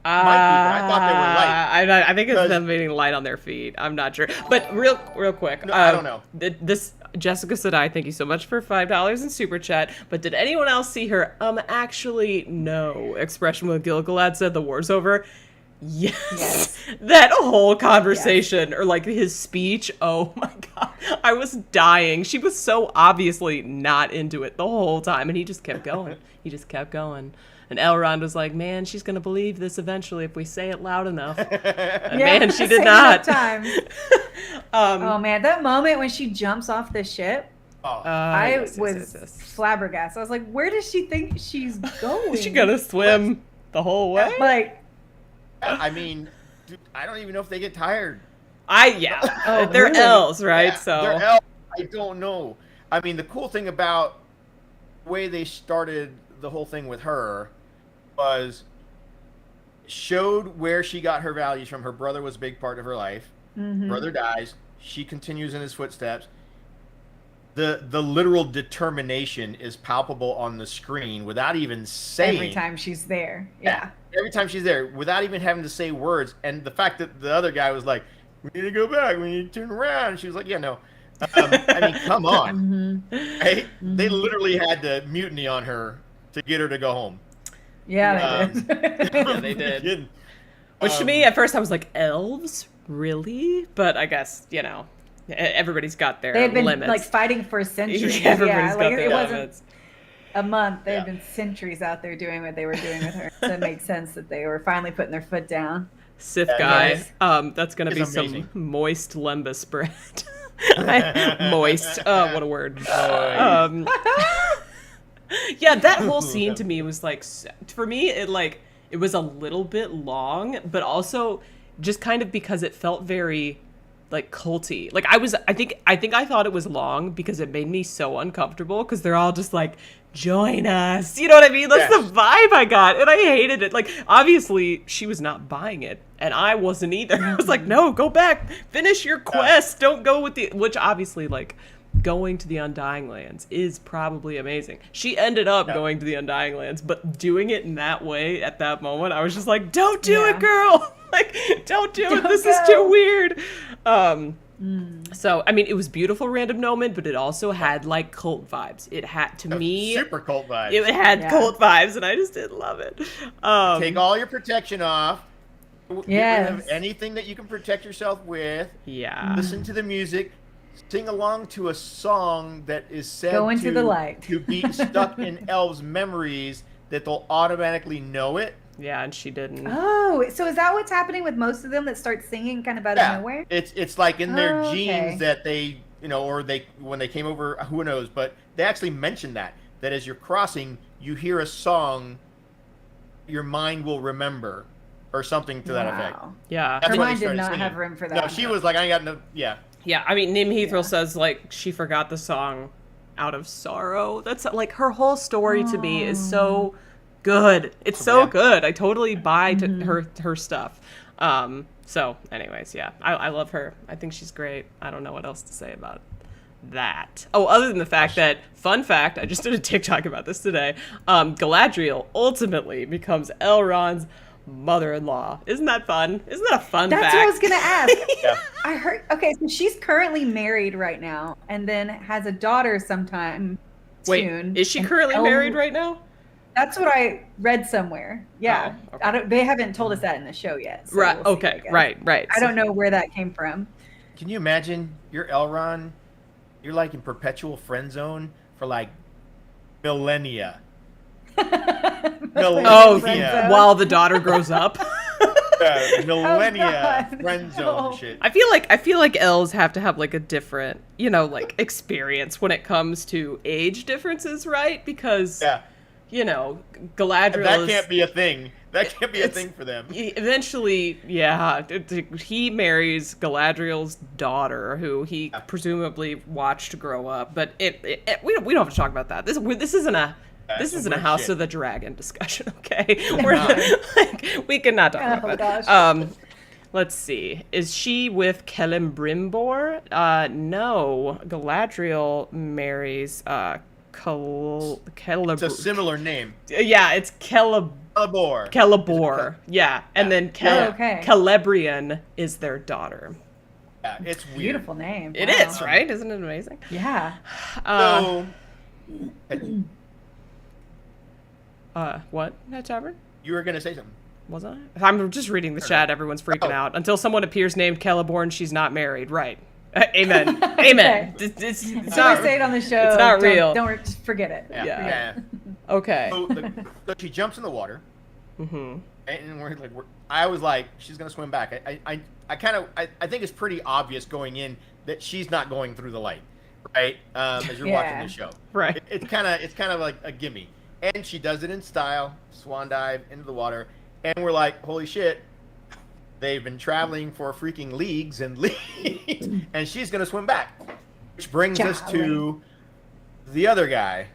Might be, but I thought they were light. I think it's them being light on their feet. I'm not sure. But real quick. No, I don't know. This Jessica Sadai, thank you so much for $5 in Super Chat. But did anyone else see her, actually, no expression when Gil-galad said the war's over? Yes. That whole conversation, or like his speech, oh my god. I was dying. She was so obviously not into it the whole time. And he just kept going. And Elrond was like, man, she's going to believe this eventually if we say it loud enough. And man, she did not. Oh, man, that moment when she jumps off the ship, I was flabbergasted. I was like, where does she think she's going? Is she going to swim the whole way? Like, I mean, dude, I don't even know if they get tired. They're really? Elves, right? Yeah, so they're elves. I don't know. I mean, the cool thing about the way they started the whole thing with her was showed where she got her values from. Her brother was a big part of her life. Mm-hmm. Brother dies. She continues in his footsteps. The literal determination is palpable on the screen without even saying. Every time she's there. Yeah. Every time she's there without even having to say words. And the fact that the other guy was like, we need to go back. We need to turn around. And she was like, yeah, no. I mean, come on. Mm-hmm. Right? Mm-hmm. They literally had to mutiny on her to get her to go home. Yeah, they did. Yeah, they did. Which to me, at first, I was like, elves? Really? But I guess, everybody's got their limits. They had been like fighting for centuries. Everybody's got their it limits. Wasn't a month. There had been centuries out there doing what they were doing with her. So it made sense that they were finally putting their foot down. Sith guy. That's going to be amazing. Some moist lembas bread. Moist. What a word. Yeah, that whole scene to me was like, for me, it was a little bit long, but also just kind of because it felt very like culty. Like I think I thought it was long because it made me so uncomfortable because they're all just like, join us. You know what I mean? That's the vibe I got. And I hated it. Like, obviously she was not buying it and I wasn't either. I was like, no, go back, finish your quest. Don't go with which obviously like going to the Undying Lands is probably amazing. She ended up going to the Undying Lands, but doing it in that way at that moment, I was just like, don't do it, girl. Like, don't do it. This is too weird. So, I mean, it was beautiful random moment, but it also had like cult vibes. It had, to me, super cult vibes. It had cult vibes, and I just didn't love it. Take all your protection off. Yes. Get rid of anything that you can protect yourself with. Yeah. Listen to the music. Sing along to a song that is said Go into the light. to be stuck in elves' memories that they'll automatically know it. Yeah, and she didn't. Oh, so is that what's happening with most of them that start singing kind of out of nowhere? It's like in their genes that they, or when they came over, who knows, but they actually mentioned that as you're crossing, you hear a song your mind will remember or something to that effect. Yeah. Her mind did not have room for that. No, she was like, I ain't got no, Yeah, I mean, Nim Heathrill says, like, she forgot the song out of sorrow. That's, like, her whole story to me is so good. It's so good. I totally buy her stuff. So, anyways, I love her. I think she's great. I don't know what else to say about that. Oh, other than the fact that, fun fact, I just did a TikTok about this today, Galadriel ultimately becomes Elrond's mother-in-law. Isn't that fun? Isn't that a fun fact? That's what I was gonna ask. I heard. Okay, so she's currently married right now, and then has a daughter sometime soon. Is she currently married right now? That's what I read somewhere. Yeah. Oh, okay. They haven't told us that in the show yet. So Right. we'll see, Okay. Right. I don't know where that came from. Can you imagine you're Elrond? You're like in perpetual friend zone for like millennia. Oh, while the daughter grows up. Millennia Oh, friend zone shit. I feel like elves have to have like a different, like experience when it comes to age differences, right? Because Galadriel That can't be a thing. That can't be a thing for them. Eventually, he marries Galadriel's daughter, who he presumably watched grow up. But we don't have to talk about that. This isn't a House of the Dragon discussion, okay? We cannot talk about that. Let's see. Is she with Celebrimbor? No. Galadriel marries It's a similar name. Yeah, it's Celebrimbor. Yeah, and then Celebrian is their daughter. Yeah, it's weird. Beautiful name. It is, right? Isn't it amazing? Yeah. What? That Tavern? You were gonna say something. Was I? I'm just reading the chat. Everyone's freaking out. Until someone appears named Celeborn, she's not married. Right. Amen. Amen. It's not, say it on the show. It's not real. Don't just forget it. Yeah. Okay. So she jumps in the water. Mm-hmm. And I was like, she's gonna swim back. I think it's pretty obvious going in that she's not going through the light, right? As you're watching the show, right? It's kind of like a gimme, and she does it in style, swan dive into the water, and we're like, holy shit, they've been traveling for freaking leagues and leagues, and she's gonna swim back, which brings us to the other guy.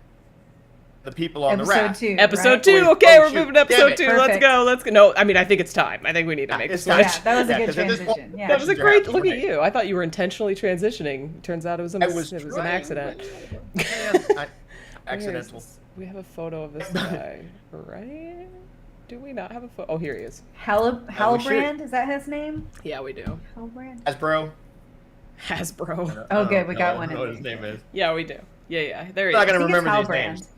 The people on the raft. Episode 2. Okay, we're moving to episode 2. Perfect. Let's go. No, I mean, I think it's time. I think we need to make a switch. Yeah, that was a good transition. Yeah. That was a great look at you. I thought you were intentionally transitioning. Turns out it was an accident. Accidental. We have a photo of this guy, right? Do we not have a photo? Oh, here he is. Halbrand, is that his name? Yeah, we do. Halbrand? Hasbro. Oh, good. We got one. I don't know what his name is. Yeah, we do. Yeah. There he is. I'm not going to remember these names.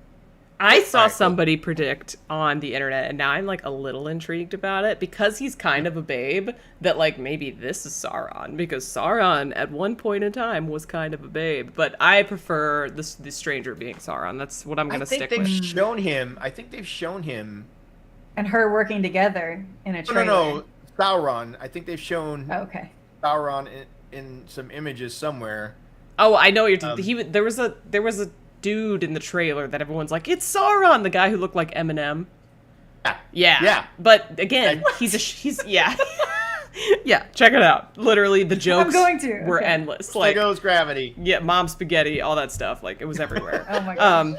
I saw somebody predict on the internet, and now I'm like a little intrigued about it because he's kind of a babe, that like maybe this is Sauron, because Sauron at one point in time was kind of a babe. But I prefer the stranger being Sauron. That's what I'm going to stick with. I think they've shown him. And her working together in a trailer. No, Sauron. I think they've shown Sauron in some images somewhere. Oh, I know what you're there was a dude in the trailer that everyone's like, it's Sauron, the guy who looked like Eminem. Yeah. But again, he's yeah, check it out. Literally, the jokes were endless. Like goes gravity. Yeah, mom spaghetti, all that stuff. Like it was everywhere. Oh my gosh.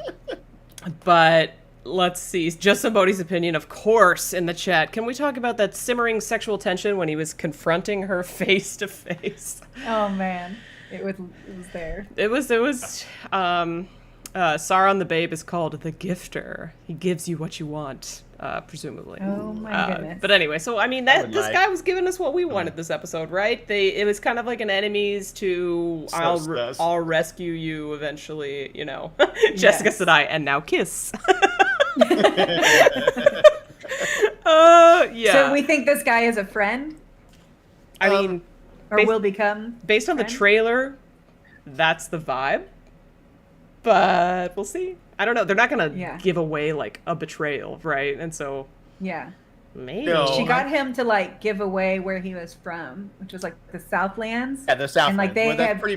But let's see. Just somebody's opinion, of course, in the chat. Can we talk about that simmering sexual tension when he was confronting her face to face? Oh man, it was there. It was. Sauron the Babe is called the Gifter. He gives you what you want, presumably. Oh my goodness. But anyway, so I mean, this guy was giving us what we wanted this episode, right? It was kind of like an enemies to I'll rescue you eventually, Jessica said and now kiss. Yeah. So we think this guy is a friend? I mean, or will become based on the trailer, that's the vibe. But we'll see. I don't know. They're not gonna give away like a betrayal, right? And so maybe she got him to like give away where he was from, which was like the Southlands. Yeah, the Southlands. And like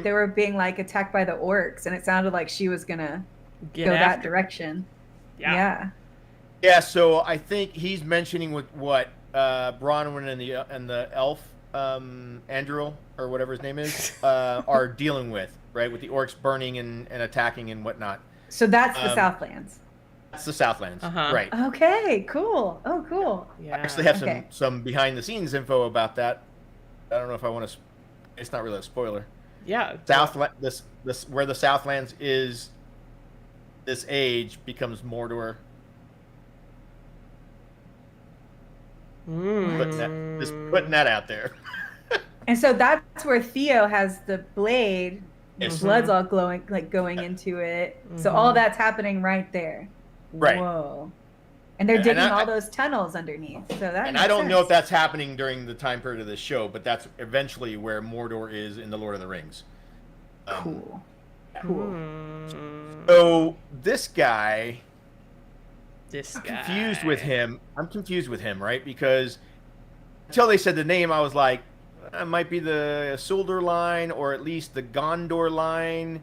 they were being like attacked by the orcs, and it sounded like she was gonna go that direction. Yeah. So I think he's mentioning what Bronwyn and the elf Andrew or whatever his name is are dealing with. Right, with the orcs burning and attacking and whatnot. So that's the Southlands. That's the Southlands, right. Okay, cool. Oh, cool. Yeah. I actually have some behind-the-scenes info about that. I don't know if I want to... It's not really a spoiler. Yeah. This where the Southlands is, this age becomes Mordor. Just putting that out there. And so that's where Theo has the blade... Yes. Blood's all glowing, like going into it. So all that's happening right there. Right. Whoa. And they're digging all those tunnels underneath. So that and I don't know if that's happening during the time period of the show, but that's eventually where Mordor is in the Lord of the Rings. Cool. So this guy, This guy. I'm confused with him, right? Because until they said the name, I was like, it might be the Isildur line or at least the Gondor line,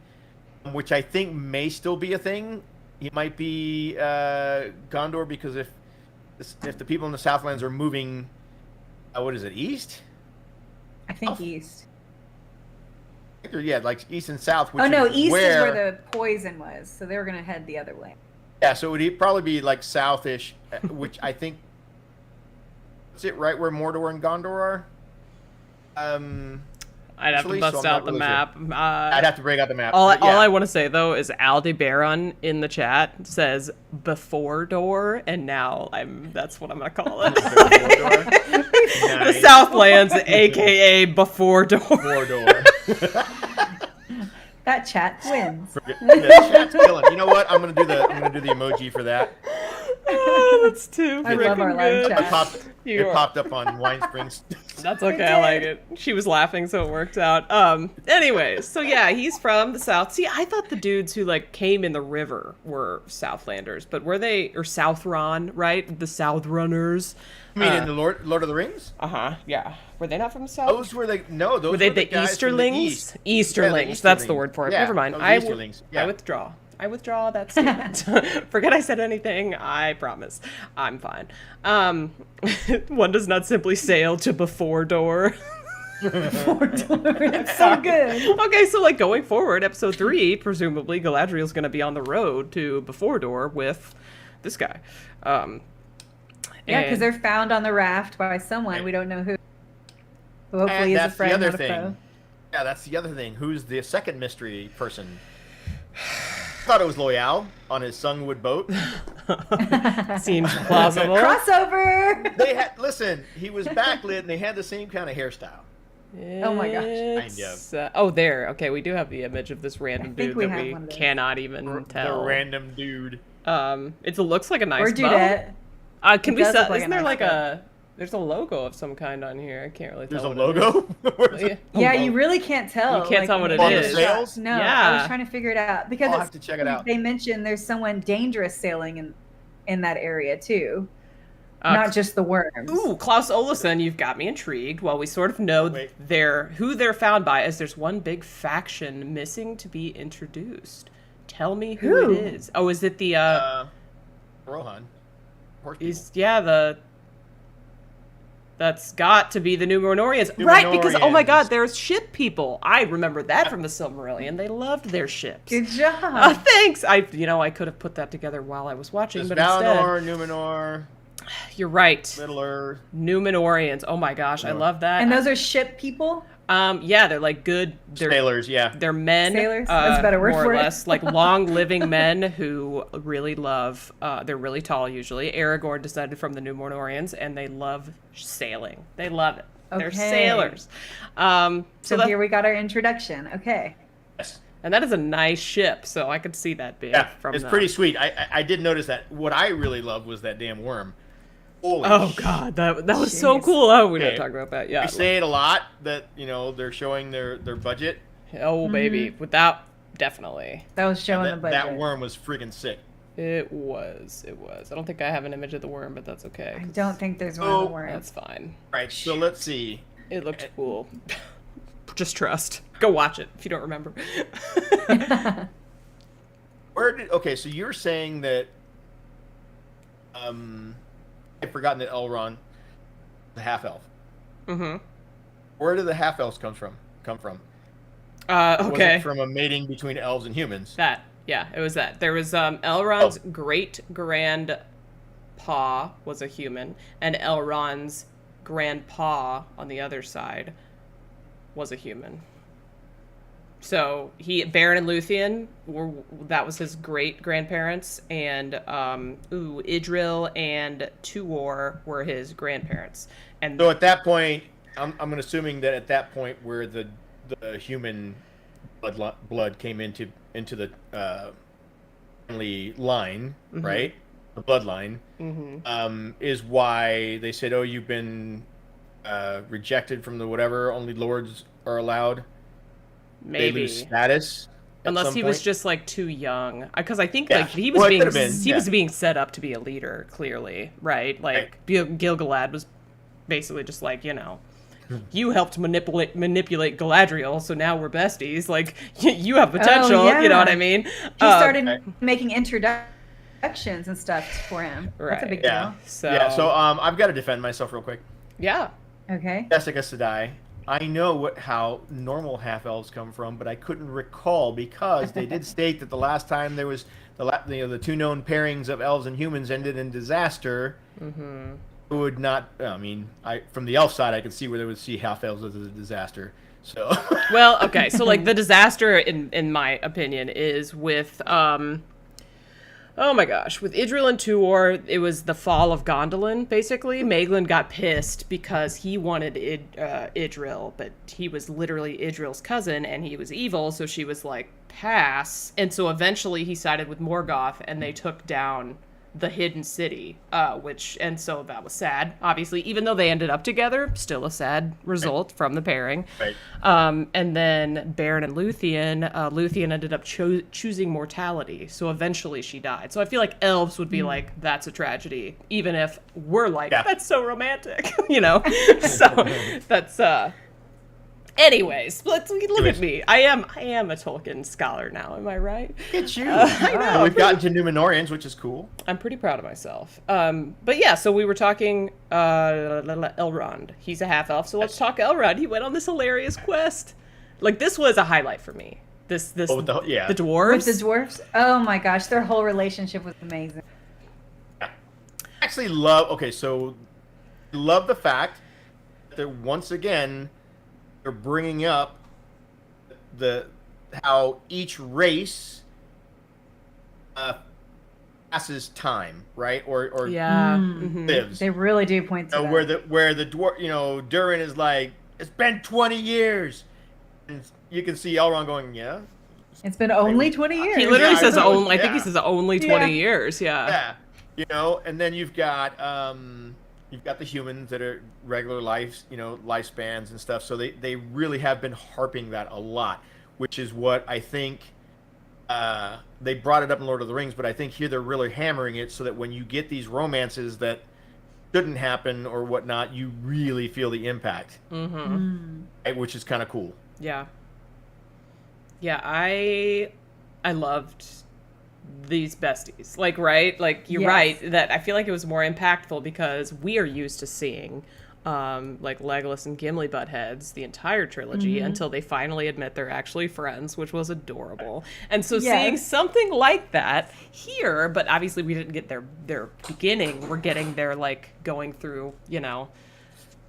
which I think may still be a thing. He might be Gondor because if the people in the Southlands are moving, what is it, east? I think east. Yeah, like east and south. Which east is where where the poison was, so they were going to head the other way. Yeah, so it would probably be like southish, which I think is it right where Mordor and Gondor are. I'd have to bust out the map. I'd have to break out the map. All I want to say though is Aldebaran in the chat says before door, and now that's what I'm gonna call it. The Southlands, aka before door. Before door. That chat wins. The chat's killing. You know what? I'm gonna do the emoji for that. Oh, that's too I love our live good. chat. It popped up on Winespring. That's okay. I like it. She was laughing, so it worked out. Anyways, so yeah, he's from the south. See, I thought the dudes who like came in the river were Southlanders, but were they or Southron, right? The Southrunners. I mean, in the Lord of the Rings? Yeah. Were they not from the south? Those were those were they the guys Easterlings? From the East. Easterlings. Yeah, that's the word for it. Yeah, Never mind. Easterlings. Yeah. I withdraw that statement. Forget I said anything. I promise. I'm fine. One does not simply sail to before door. It's so good. Okay, so like going forward, episode 3, presumably Galadriel's going to be on the road to before door with this guy. Yeah, because they're found on the raft by someone. We don't know who. Who hopefully is a friend, not a foe. Yeah, that's the other thing. Who's the second mystery person? I thought it was Loyal on his Sungwood boat. Seems plausible. Crossover! Listen, he was backlit and they had the same kind of hairstyle. Oh my gosh. Kind of. There. Okay, we do have the image of this random dude that we cannot even tell. The random dude. It looks like a nice or dudette. Can we sell? Isn't there like there's a logo of some kind on here? I can't really tell. There's a logo? Yeah, you really can't tell. You can't tell what it on is. The sails? No, yeah. I was trying to figure it out because I'll have to check it out. They mentioned there's someone dangerous sailing in that area too, not just the worms. Ooh, Klaus Olesen, you've got me intrigued. Well, we sort of know who they're found by, as there's one big faction missing to be introduced. Tell me who it is. Oh, is it the Rohan? That's got to be the Numenorians. Right, because, oh my god, there's ship people. I remember that from the Silmarillion. They loved their ships. Good job. Thanks. I could have put that together while I was watching, but Valinor, instead... Numenor. You're right. Middle-earth. Numenorians. Oh my gosh, I love that. And those are ship people? Yeah, they're like good. Sailors, yeah. They're men. Sailors? That's a better word more for or it. less. Like long-living men who really love, they're really tall usually. Aragorn descended from the Numenorians, and they love sailing. They love it. They're sailors. So here we got our introduction. Okay. Yes. And that is a nice ship, so I could see that being from it's pretty sweet. I did notice that. What I really loved was that damn worm. Holy God, that was so cool. Oh, we're not talking about that. Yeah, we say it a lot that they're showing their budget. Oh baby, without definitely. That was showing the budget. That worm was freaking sick. It was. I don't think I have an image of the worm, but that's okay. I don't think there's one of the worms. That's fine. Right. So let's see. It looked cool. Just trust. Go watch it if you don't remember. Okay, so you're saying that I've forgotten that Elrond, the half elf. Mm-hmm. Where did the half elves come from? Okay. Was it from a mating between elves and humans? It was that. There was Elrond's great grandpa was a human, and Elrond's grandpa on the other side was a human. So Beren and Luthien that was his great grandparents, and Idril and Tuor were his grandparents. And so at that point, I'm assuming that at that point where the human blood came into the family line, right? the bloodline, is why they said, "Oh, you've been rejected from the whatever. Only lords are allowed." They Maybe. lose status. Unless he was just like too young, because I think Yeah. like he was Well, it being could've been, he yeah. was being set up to be a leader, clearly, right? Like Gil-galad was basically just like, you helped manipulate Galadriel, so now we're besties. Like you have potential, Oh, yeah. you know what I mean? She started making introductions and stuff for him. Right. That's a big Yeah. deal. So I've got to defend myself real quick. Yeah. Okay. Jessica Sedai. I know how normal half elves come from, but I couldn't recall because they did state that the last time there was the two known pairings of elves and humans ended in disaster. Mm-hmm. It would not. I mean, from the elf side, I could see where they would see half elves as a disaster. So. Well, okay, so like the disaster, in my opinion, is with oh my gosh, with Idril and Tuor, it was the fall of Gondolin, basically. Maeglin got pissed because he wanted Idril, but he was literally Idril's cousin, and he was evil, so she was like, pass. And so eventually he sided with Morgoth, and they took down the hidden city, and so that was sad, obviously, even though they ended up together, still a sad result from the pairing. Right. And then Beren and Luthien ended up choosing mortality, so eventually she died. So I feel like elves would be like, that's a tragedy, even if we're like, that's so romantic, So that's anyways, look at me. I am a Tolkien scholar now, am I right? It's you. I know. We've gotten to Numenorians, which is cool. I'm pretty proud of myself. But yeah, so we were talking Elrond. He's a half elf, so let's talk Elrond. He went on this hilarious quest. Like, this was a highlight for me. The dwarves. With the dwarves? Oh my gosh, their whole relationship was amazing. I actually love the fact that once again they're bringing up how each race passes time, right? Or lives. They really do point to that. Where the dwarf, Durin is like, it's been 20 years, and you can see Elrond going, yeah. It's been only 20 years. He literally says only. Yeah. I think he says only 20 years. Yeah. Yeah. And then you've got the humans that are regular lifespans and stuff. So they really have been harping that a lot, which is what I think they brought it up in Lord of the Rings, but I think here they're really hammering it so that when you get these romances that shouldn't happen or whatnot, you really feel the impact, right? Which is kind of cool. Yeah. Yeah, I loved these besties. Like, right? Like, you're right that I feel like it was more impactful because we are used to seeing like Legolas and Gimli butt heads the entire trilogy until they finally admit they're actually friends, which was adorable. And so seeing something like that here, but obviously we didn't get their beginning. We're getting their like going through,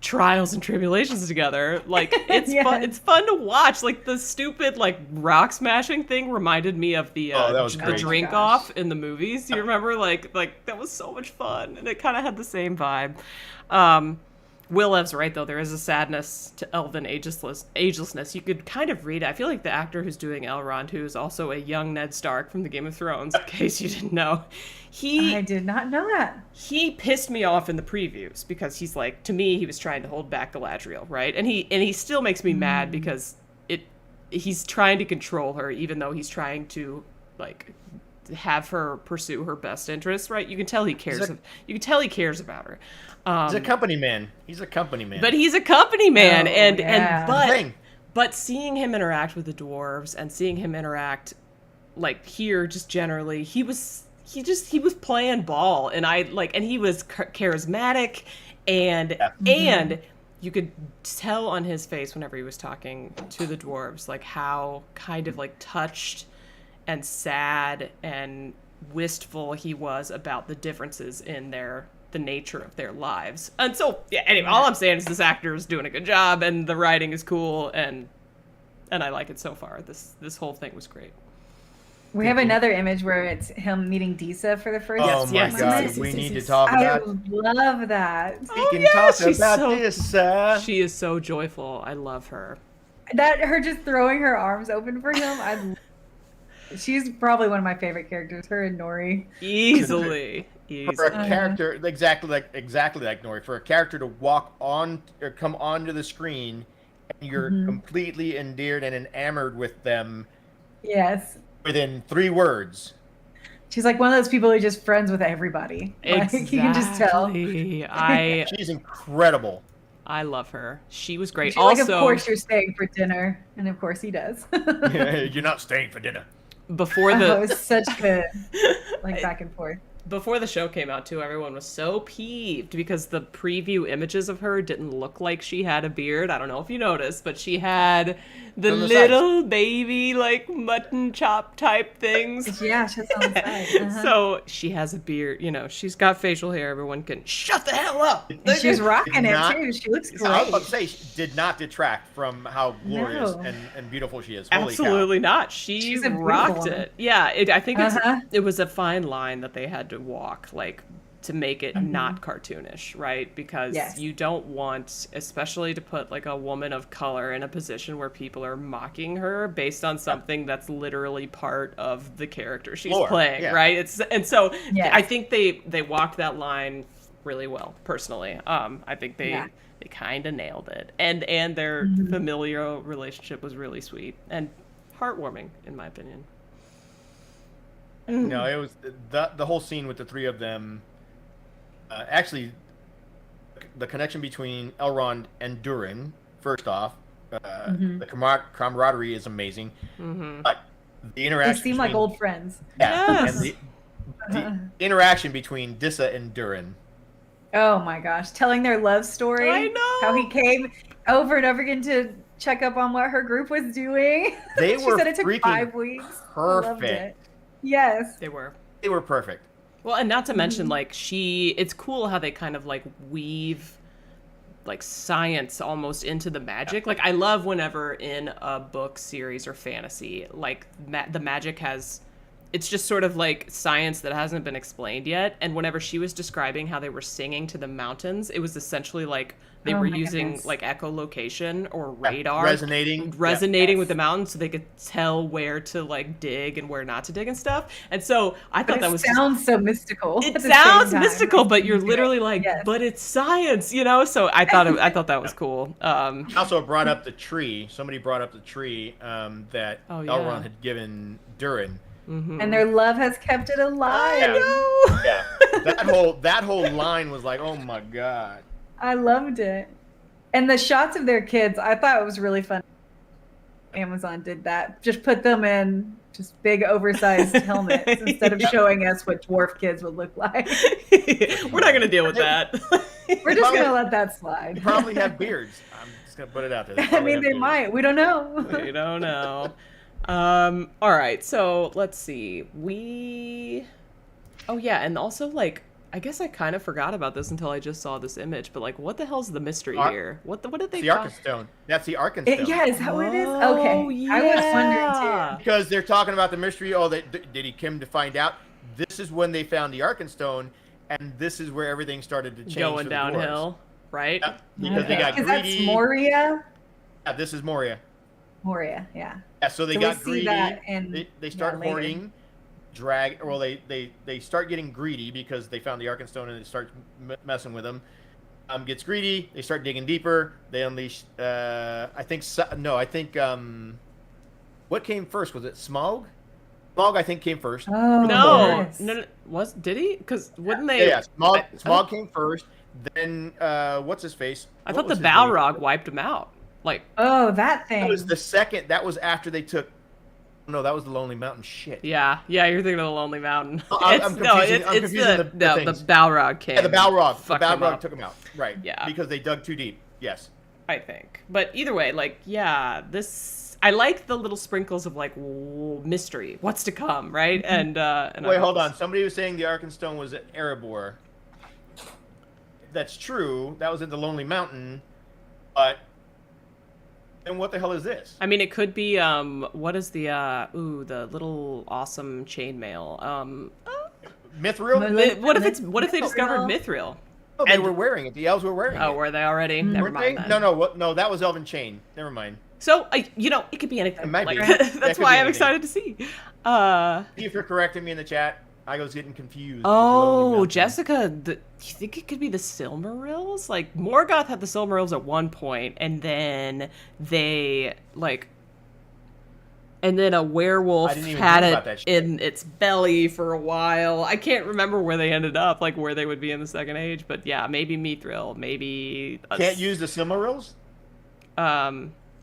trials and tribulations together. Like, it's fun. It's fun to watch. Like, the stupid like rock smashing thing reminded me of the drink off in the movies. You remember? Like that was so much fun, and it kind of had the same vibe. Willev's right, though. There is a sadness to elven agelessness. You could kind of read it. I feel like the actor who's doing Elrond, who is also a young Ned Stark from the Game of Thrones, in case you didn't know. I did not know that. He pissed me off in the previews because he's like, to me, he was trying to hold back Galadriel, right? And he still makes me mad because he's trying to control her, even though he's trying to, like, have her pursue her best interests, right? You can tell he cares. You can tell he cares about her. He's a company man. But he's a company man, but seeing him interact with the dwarves and seeing him interact, like, here, just generally, he was playing ball, and and he was charismatic, and you could tell on his face whenever he was talking to the dwarves, like, how kind of like touched and sad and wistful he was about the differences in the nature of their lives. And so, anyway, all I'm saying is this actor is doing a good job, and the writing is cool, and I like it so far. This whole thing was great. We have another image where it's him meeting Disa for the first time. Oh my God, we need to talk about. I love that. We can talk about Disa. She is so joyful. I love her. Her just throwing her arms open for him. I She's probably one of my favorite characters. Her and Nori. Easily. For a character exactly like Nori, for a character to walk on or come onto the screen, and you're completely endeared and enamored with them. Yes. Within 3 words. She's like one of those people who's just friends with everybody. Exactly. Like, you can just tell. She's incredible. I love her. She was great. She's also, like, of course you're staying for dinner, and of course he does. You're not staying for dinner. Before the it was such good, like back and forth. Before the show came out, too, everyone was so peeved because the preview images of her didn't look like she had a beard. I don't know if you noticed, but she had the little baby, like, mutton chop type things. Yeah, she's on the side. So she has a beard. You know, she's got facial hair. Everyone can shut the hell up. And she's rocking it, too. She looks great. I was about to say, she did not detract from how glorious and beautiful she is. Holy Absolutely cow. not. She rocked it. Yeah, I think it was a fine line that they had to walk, like, to make it not cartoonish, right? Because you don't want, especially to put like a woman of color in a position where people are mocking her based on something that's literally part of the character she's playing, right? So I think they walked that line really well, personally. I think they kind of nailed it, and their familial relationship was really sweet and heartwarming, in my opinion. No, it was the whole scene with the 3 of them. Actually, the connection between Elrond and Durin, first off, the camaraderie is amazing. But the interaction. They seem like old friends. Yeah, and the interaction between Dissa and Durin. Oh my gosh, telling their love story. I know how he came over and over again to check up on what her group was doing. They she were said it took freaking 5 weeks. Perfect. I loved it. Yes, they were. They were perfect. Well, and not to mention, like, it's cool how they kind of, like, weave, like, science almost into the magic. Like, I love whenever in a book, series, or fantasy, like, the magic it's just sort of, like, science that hasn't been explained yet. And whenever she was describing how they were singing to the mountains, it was essentially, like, they were using, like, echolocation or radar. Resonating with the mountains so they could tell where to, like, dig and where not to dig and stuff. And so I thought that was... It sounds so mystical. It sounds mystical, but you're literally like, but it's science, you know? So I thought that was cool. Also brought up the tree. Somebody brought up the tree that Elrond had given Durin. And their love has kept it alive. Yeah. That whole line was like, oh my god. I loved it. And the shots of their kids, I thought it was really fun. Amazon did that. Just put them in just big oversized helmets instead of showing us what dwarf kids would look like. We're not going to deal with that. We're just going to let that slide. They probably have beards. I'm just going to put it out there. I mean, they might. We don't know. We don't know. All right, so let's see. Oh yeah, and also, like, I guess I kind of forgot about this until I just saw this image, but, like, what the hell's the mystery here? What did they call? The Arkenstone. That's the Arkenstone. Yeah, is that what it is? Okay. Yeah. I was wondering too. Because they're talking about the mystery. Oh, did he come to find out? This is when they found the Arkenstone, and this is where everything started to change. Going downhill, right? Yeah, because they got greedy. Because that's Moria? Yeah, this is Moria. Moria, yeah. Yeah, so they got greedy. They start later. hoarding, they start getting greedy because they found the Arkenstone and they start messing with them. Gets greedy. They start digging deeper. They unleash. What came first? Was it Smaug? Smaug, I think, came first. Oh, no, yes. no, did he? Because wouldn't they? Yeah, Smaug came first. Then what's his face? I thought the Balrog wiped him out. Like, oh, that thing. That was the second. That was after they took. No, that was the Lonely Mountain. Shit. Yeah, you're thinking of the Lonely Mountain. I'm confusing the Balrog came. Yeah, the Balrog. The Balrog Balrog took him out. Right. Yeah. Because they dug too deep. Yes. I think. But either way, like, yeah, I like the little sprinkles of, like, mystery. What's to come, right? And wait, hold on. Somebody was saying the Arkenstone was at Erebor. That's true. That was at the Lonely Mountain. But then what the hell is this? I mean, it could be, what is the little awesome chainmail? Mithril? What if they discovered Mithril? Oh, they were wearing it. The elves were wearing it. Oh, were they already? Never mind then. No, that was Elven Chain. Never mind. So, it could be anything. It might be. That's why I'm excited to see. Thank you for correcting me in the chat. I was getting confused. Oh, Jessica, do you think it could be the Silmarils? Like, Morgoth had the Silmarils at one point, and then and then a werewolf had it in its belly for a while. I can't remember where they ended up, like where they would be in the Second Age, but yeah, maybe Mithril, maybe... Can't use the Silmarils?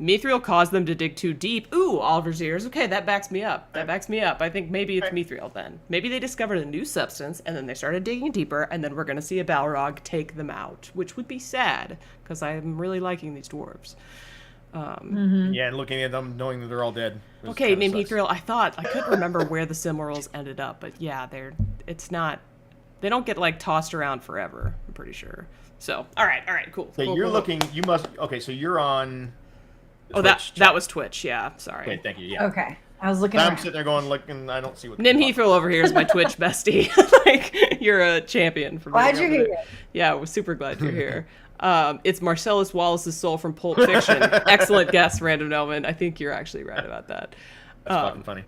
Mithril caused them to dig too deep. Ooh, Oliver's ears. Okay, that backs me up. I think maybe it's Mithril then. Maybe they discovered a new substance, and then they started digging deeper, and then we're going to see a Balrog take them out, which would be sad, because I'm really liking these dwarves. Yeah, and looking at them, knowing that they're all dead. Okay, named Mithril. I couldn't remember where the Silmarils ended up, but yeah, they don't get, like, tossed around forever, I'm pretty sure. So, all right, cool. So so you're on... Oh, that was Twitch. Yeah, sorry. Okay, thank you. Yeah. Okay, I was looking. I'm sitting there looking. I don't see what. Nim Heathrow over here is my Twitch bestie. Like, you're a champion for me. Glad you're here. Yeah, we're super glad you're here. It's Marcellus Wallace's soul from Pulp Fiction. Excellent guess, Random Noman. I think you're actually right about that. That's fucking funny.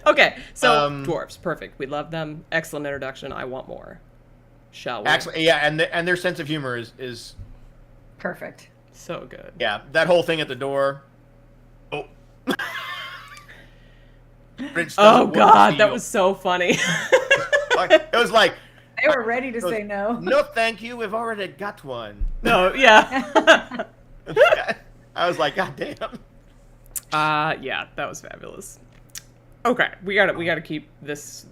Okay, so dwarves, perfect. We love them. Excellent introduction. I want more. Shall we? Actually, yeah, and their sense of humor is perfect. So good. Yeah, that whole thing at the door. Oh. Oh God, that was so funny. It was like they were ready to say no. No, thank you. We've already got one. No, yeah. I was like, God damn. Yeah, that was fabulous. Okay, we gotta keep this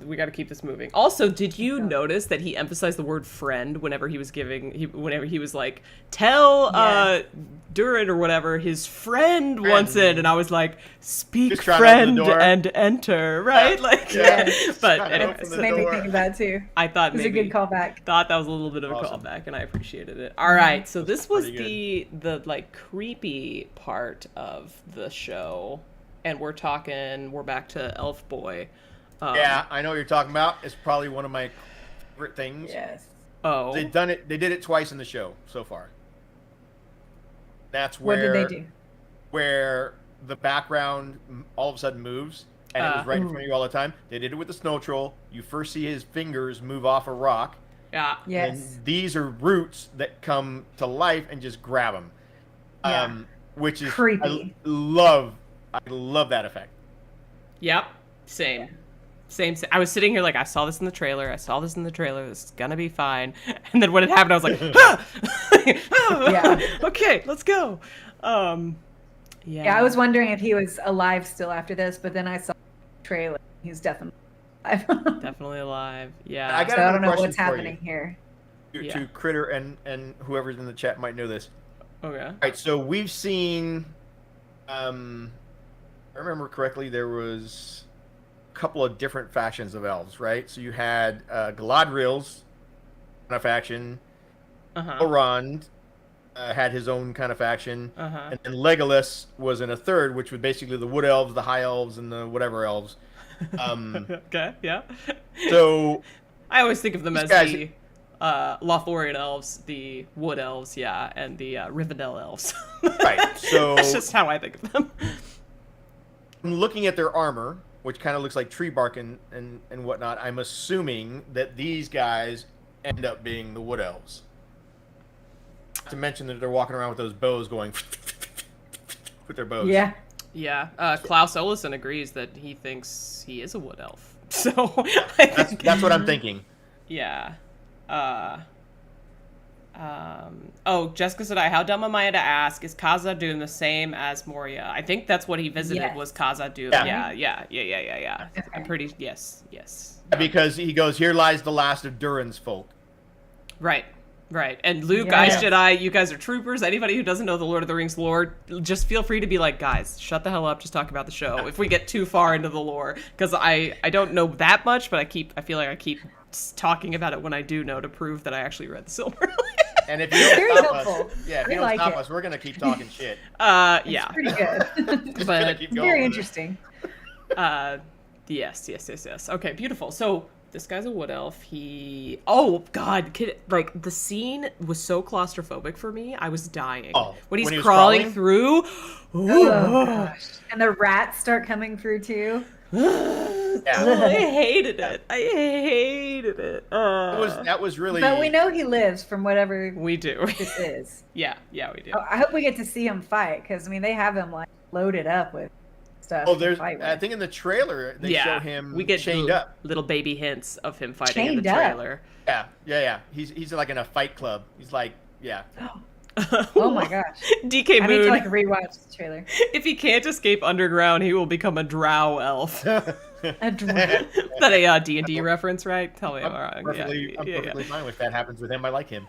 moving. Also, did you notice that he emphasized the word friend whenever he was like, tell Durin or whatever his friend wants in, and I was like, speak friend and enter, right? But anyways, it made me think of that too. I thought it was a good callback. Thought that was a little bit of a callback, and I appreciated it. All right, so this was the like creepy part of the show. And we're back to Elf Boy. Yeah, I know what you're talking about. It's probably one of my favorite things. Yes. Oh. They did it twice in the show so far. That's where... What did they do? Where the background all of a sudden moves, and it was right in front of you all the time. They did it with the snow troll. You first see his fingers move off a rock. Yeah. Yes. And these are roots that come to life and just grab him. Yeah. Which is... creepy. I love that effect. Yep. Same. I was sitting here like, I saw this in the trailer. This is gonna be fine. And then when it happened, I was like, Yeah. Okay, let's go. Yeah, I was wondering if he was alive still after this, but then I saw the trailer. He's definitely alive. Definitely alive. Yeah. I don't know what's happening here. To Kritter and whoever's in the chat might know this. Okay. All right, so we've seen... I remember correctly, there was a couple of different factions of elves, right? So you had Galadriel's kind of faction. Elrond had his own kind of faction. And then Legolas was in a third, which was basically the wood elves, the high elves, and the whatever elves. Okay, yeah. So... I always think of them as the Lothlorien elves, the wood elves, and the Rivendell elves. Right, so... That's just how I think of them. Looking at their armor, which kind of looks like tree bark and whatnot, I'm assuming that these guys end up being the wood elves. Not to mention that they're walking around with those bows going with their bows. Yeah. Yeah. Klaus Olesen agrees that he thinks he is a wood elf. So that's what I'm thinking. Yeah. Jessica said, how dumb am I to ask, is Khazad-dûm the same as Moria? I think that's what he visited was Khazad-dûm. Yeah. Okay. I'm pretty, yes. Because he goes, here lies the last of Durin's folk. Right. And Luke, Ice Jedi, you guys are troopers. Anybody who doesn't know the Lord of the Rings lore, just feel free to be like, guys, shut the hell up, just talk about the show. If we get too far into the lore, because I don't know that much, but I feel like I keep talking about it when I do know to prove that I actually read the Silmarillion. And if you don't stop us, if you don't stop us, we're gonna keep talking shit. Yeah. It's pretty good. But keep going very interesting. Yes. Okay, beautiful. So This guy's a wood elf. Oh God, like the scene was so claustrophobic for me. I was dying when he was crawling through. Oh gosh! And the rats start coming through too. I hated it. That was really. But we know he lives from whatever we do. This is. Yeah, we do. Oh, I hope we get to see him fight because I mean they have him like loaded up with stuff. Oh, I think in the trailer they show him chained up. Little baby hints of him fighting in the trailer. Yeah. He's like in a fight club. He's like, yeah. Oh my gosh. DK Moon. I need to like rewatch the trailer. If he can't escape underground, he will become a drow elf. A drow. Is that a D&D reference, right? Tell me I'm wrong. I'm perfectly fine if that happens with him. I like him.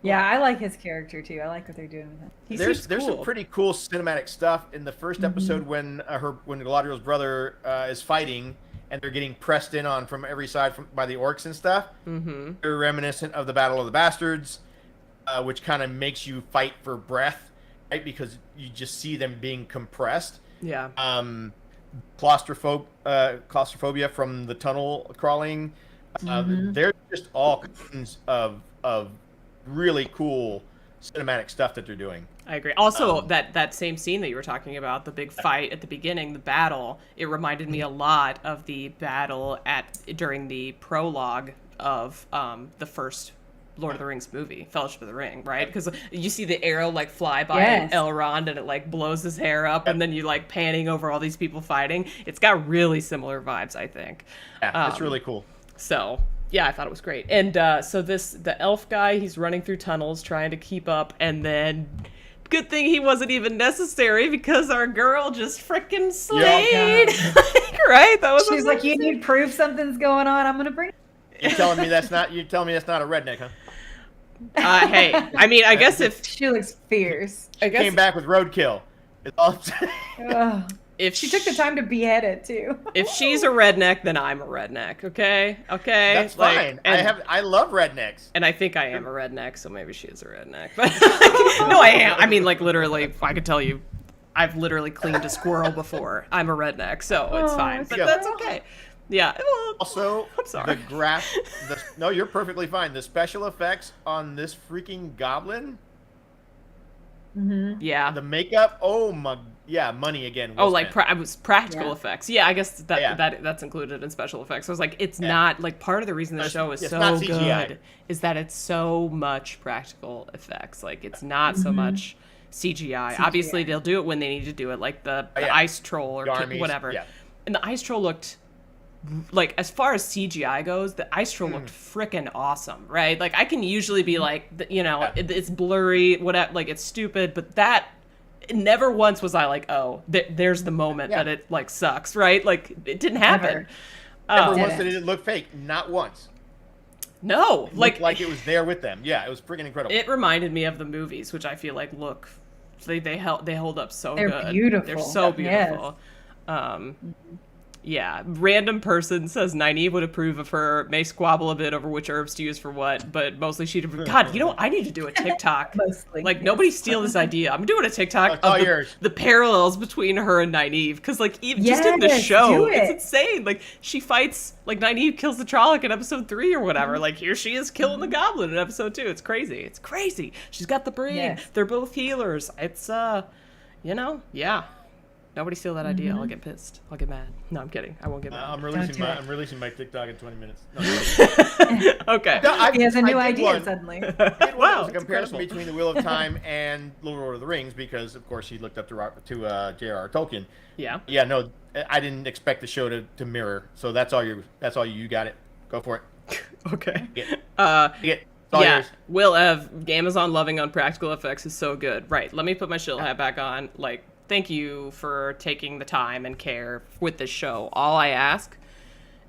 Yeah, I like his character too. I like what they're doing with him. There's some pretty cool cinematic stuff in the first episode when Galadriel's brother is fighting and they're getting pressed in on from every side by the orcs and stuff. Mm-hmm. They're reminiscent of the Battle of the Bastards, which kind of makes you fight for breath, right? Because you just see them being compressed. Yeah. Claustrophobia from the tunnel crawling. There's just all kinds of really cool cinematic stuff that they're doing. I agree. Also, that same scene that you were talking about, the big fight at the beginning, the battle, it reminded me a lot of the battle during the prologue of the first Lord of the Rings movie, Fellowship of the Ring, right? Because you see the arrow like fly by Elrond and it like blows his hair up, and then you like panning over all these people fighting. It's got really similar vibes, I think. Yeah, it's really cool. So yeah, I thought it was great. And so the elf guy, he's running through tunnels trying to keep up, and then good thing he wasn't even necessary because our girl just freaking slayed. Right? That was She's like, you need proof something's going on. I'm gonna bring it. You're telling me that's not a redneck, huh? Hey, I mean, I guess if she looks fierce, she came back with roadkill. If she took the time to behead it too. If she's a redneck, then I'm a redneck. Okay. That's fine. I love rednecks, and I think I am a redneck, so maybe she is a redneck. But no, I am. I mean, like literally, I could tell you, I've literally cleaned a squirrel before. I'm a redneck, so it's fine. But that's okay. Yeah. Well, also, I'm sorry. No, you're perfectly fine. The special effects on this freaking goblin. Mm-hmm. Yeah. The makeup. Oh my. Yeah, money again. It was practical effects. Yeah, I guess that's included in special effects. I was like, it's not like part of the reason the show is so good is that it's so much practical effects. Like it's not so much CGI. Obviously, they'll do it when they need to do it, like the ice troll or whatever. Yeah. And the ice troll looked. Like, as far as CGI goes, the ice troll looked freaking awesome, right? Like, I can usually be like, it's blurry, whatever, like, it's stupid, but that, never once was I like, oh, there's the moment that it, like, sucks, right? Like, it didn't happen. Never once did it look fake. Not once. No. Like it was there with them. Yeah, it was freaking incredible. It reminded me of the movies, which I feel like they hold up so good. They're beautiful. They're so beautiful. Yes. Yeah, random person says Nynaeve would approve of her, may squabble a bit over which herbs to use for what, but mostly she'd approve. God, I need to do a TikTok. Mostly. Like, nobody steal this idea. I'm doing a TikTok of the parallels between her and Nynaeve, because, like, even just in the show, it's insane. Like, she fights, like, Nynaeve kills the Trolloc in episode 3 or whatever. Like, here she is killing the Goblin in episode 2. It's crazy. It's crazy. She's got the brain. Yes. They're both healers. It's, yeah. Nobody steal that idea. I'll get pissed. I'll get mad. No, I'm kidding. I won't get mad. I'm releasing my TikTok in 20 minutes. No, okay. No, he has a new idea suddenly. Wow, it was a comparison between The Wheel of Time and Lord of the Rings because, of course, he looked up to J.R.R. Tolkien. Yeah. Yeah. No, I didn't expect the show to mirror. So that's all you got it. Go for it. Okay. Yours. Will Ev, Amazon loving on practical effects is so good. Right. Let me put my shill hat back on. Like, thank you for taking the time and care with this show. All I ask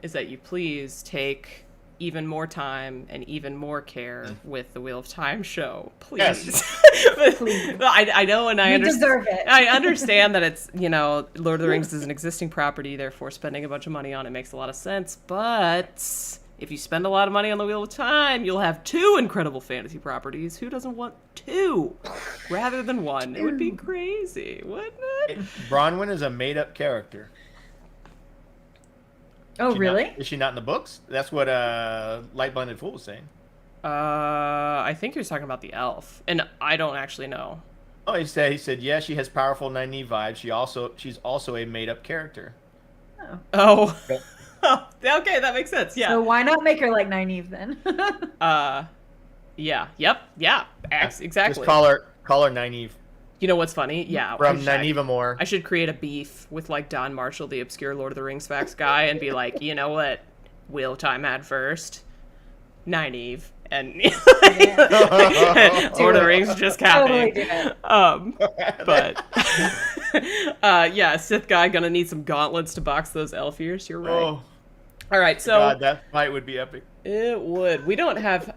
is that you please take even more time and even more care with the Wheel of Time show. Please. Yes. Please. I know, and I deserve it. I understand that it's, Lord of the Rings is an existing property, therefore spending a bunch of money on it makes a lot of sense. But if you spend a lot of money on the Wheel of Time, you'll have 2 incredible fantasy properties. Who doesn't want 2 rather than 1? It would be crazy, wouldn't it? Bronwyn is a made-up character. Oh, really? Is she not in the books? That's what Light Blinded Fool was saying. I think he was talking about the elf, and I don't actually know. Oh, he said, yeah, she has powerful Nynaeve vibes. She's also a made up character. Oh. Okay, that makes sense. Yeah. So why not make her like Nynaeve then? Yeah. Yep. Yeah. Exactly. Just call her Nynaeve. You know what's funny? Yeah. From Nynaeve Amore. I should create a beef with like Don Marshall, the obscure Lord of the Rings facts guy, and be like, you know what? Will time had first? Nynaeve. And Lord of the Rings just happening. But yeah, Sith guy gonna need some gauntlets to box those elf ears. You're right. Oh, all right, so God, that fight would be epic. It would. We don't have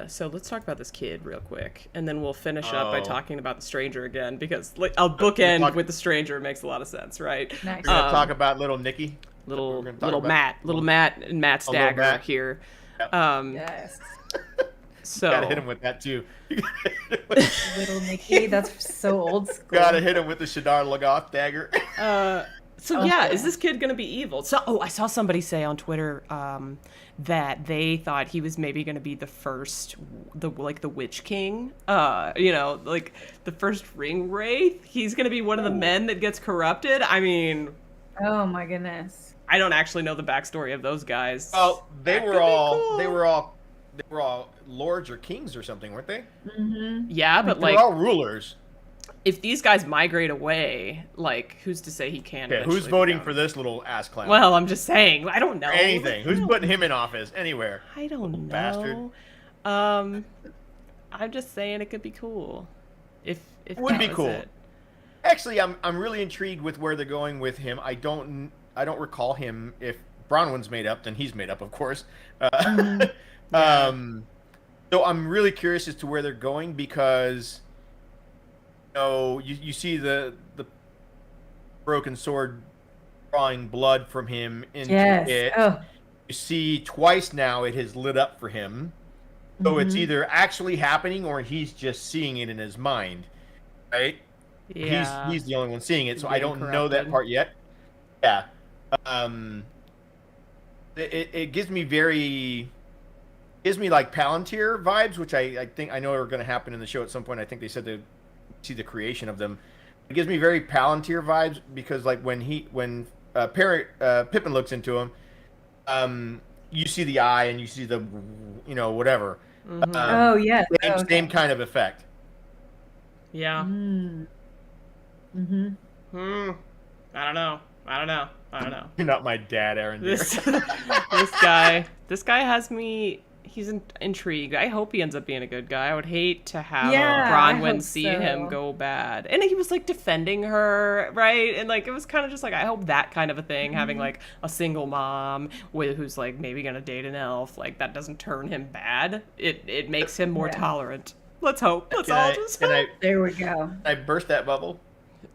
so let's talk about this kid real quick, and then we'll finish up by talking about the stranger again, because I'll bookend with the stranger. It makes a lot of sense, right? Nice. We're gonna talk about little Nicky. Little Matt and Matt's dagger Matt. here. Yep. Yes. So gotta hit him with that too. Little Nicky, that's so old school. Gotta hit him with the Shadar Logoth dagger. So yeah, is this kid gonna be evil? So I saw somebody say on Twitter that they thought he was maybe gonna be the Witch King. Like the first ring wraith. He's gonna be one of the men that gets corrupted. I mean, oh my goodness. I don't actually know the backstory of those guys. Well, they were all lords or kings or something, weren't they? Mm-hmm. Yeah, but they were all rulers. If these guys migrate away, like, who's to say he can't? Yeah, who's voting for this little ass clown? Well, I'm just saying. I don't know. Anything. Who's putting him in office? Anywhere. I don't know. Bastard. I'm just saying it could be cool. If it would be cool. It. Actually, I'm really intrigued with where they're going with him. I don't recall him. If Bronwyn's made up, then he's made up, of course. So I'm really curious as to where they're going, because you see the broken sword drawing blood from him into it. Oh. You see twice now it has lit up for him. So it's either actually happening or he's just seeing it in his mind, right? Yeah. He's the only one seeing it, so I don't know that part yet. Yeah. It gives me like Palantir vibes, which I think I know are going to happen in the show at some point. I think they said they see the creation of them. It gives me very Palantir vibes, because like when Pippin looks into him, you see the eye and you see the whatever. Mm-hmm. Same kind of effect. Yeah. Mm-hmm. I don't know. You're not my dad, Aaron. This guy has me. He's intrigued. I hope he ends up being a good guy. I would hate to have Bronwyn see him go bad. And he was like defending her, right? And like it was kind of just like, I hope that kind of a thing, having like a single mom who's like maybe gonna date an elf, like that doesn't turn him bad. It makes him more tolerant. Let's hope. Let's all just hope. There we go. I burst that bubble.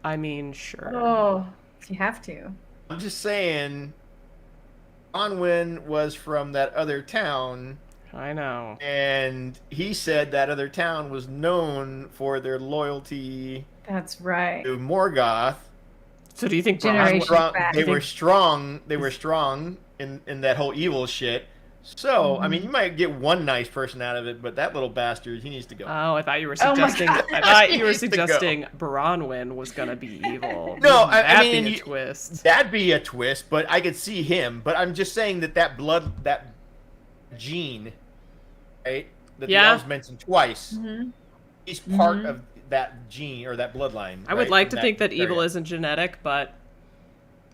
I mean, sure. Oh, you have to. I'm just saying, Bronwyn was from that other town. I know. And he said that other town was known for their loyalty. That's right. To Morgoth. So do you think they were strong? They were strong in that whole evil shit. So I mean, you might get one nice person out of it, but that little bastard, he needs to go. Oh, I thought you were suggesting. I thought you were suggesting Bronwyn was gonna be evil. No, I mean, be a twist. That'd be a twist, but I could see him. But I'm just saying that gene, right? That the elves mentioned twice. Mm-hmm. He's part of that gene or that bloodline. I would like to think that evil isn't genetic, but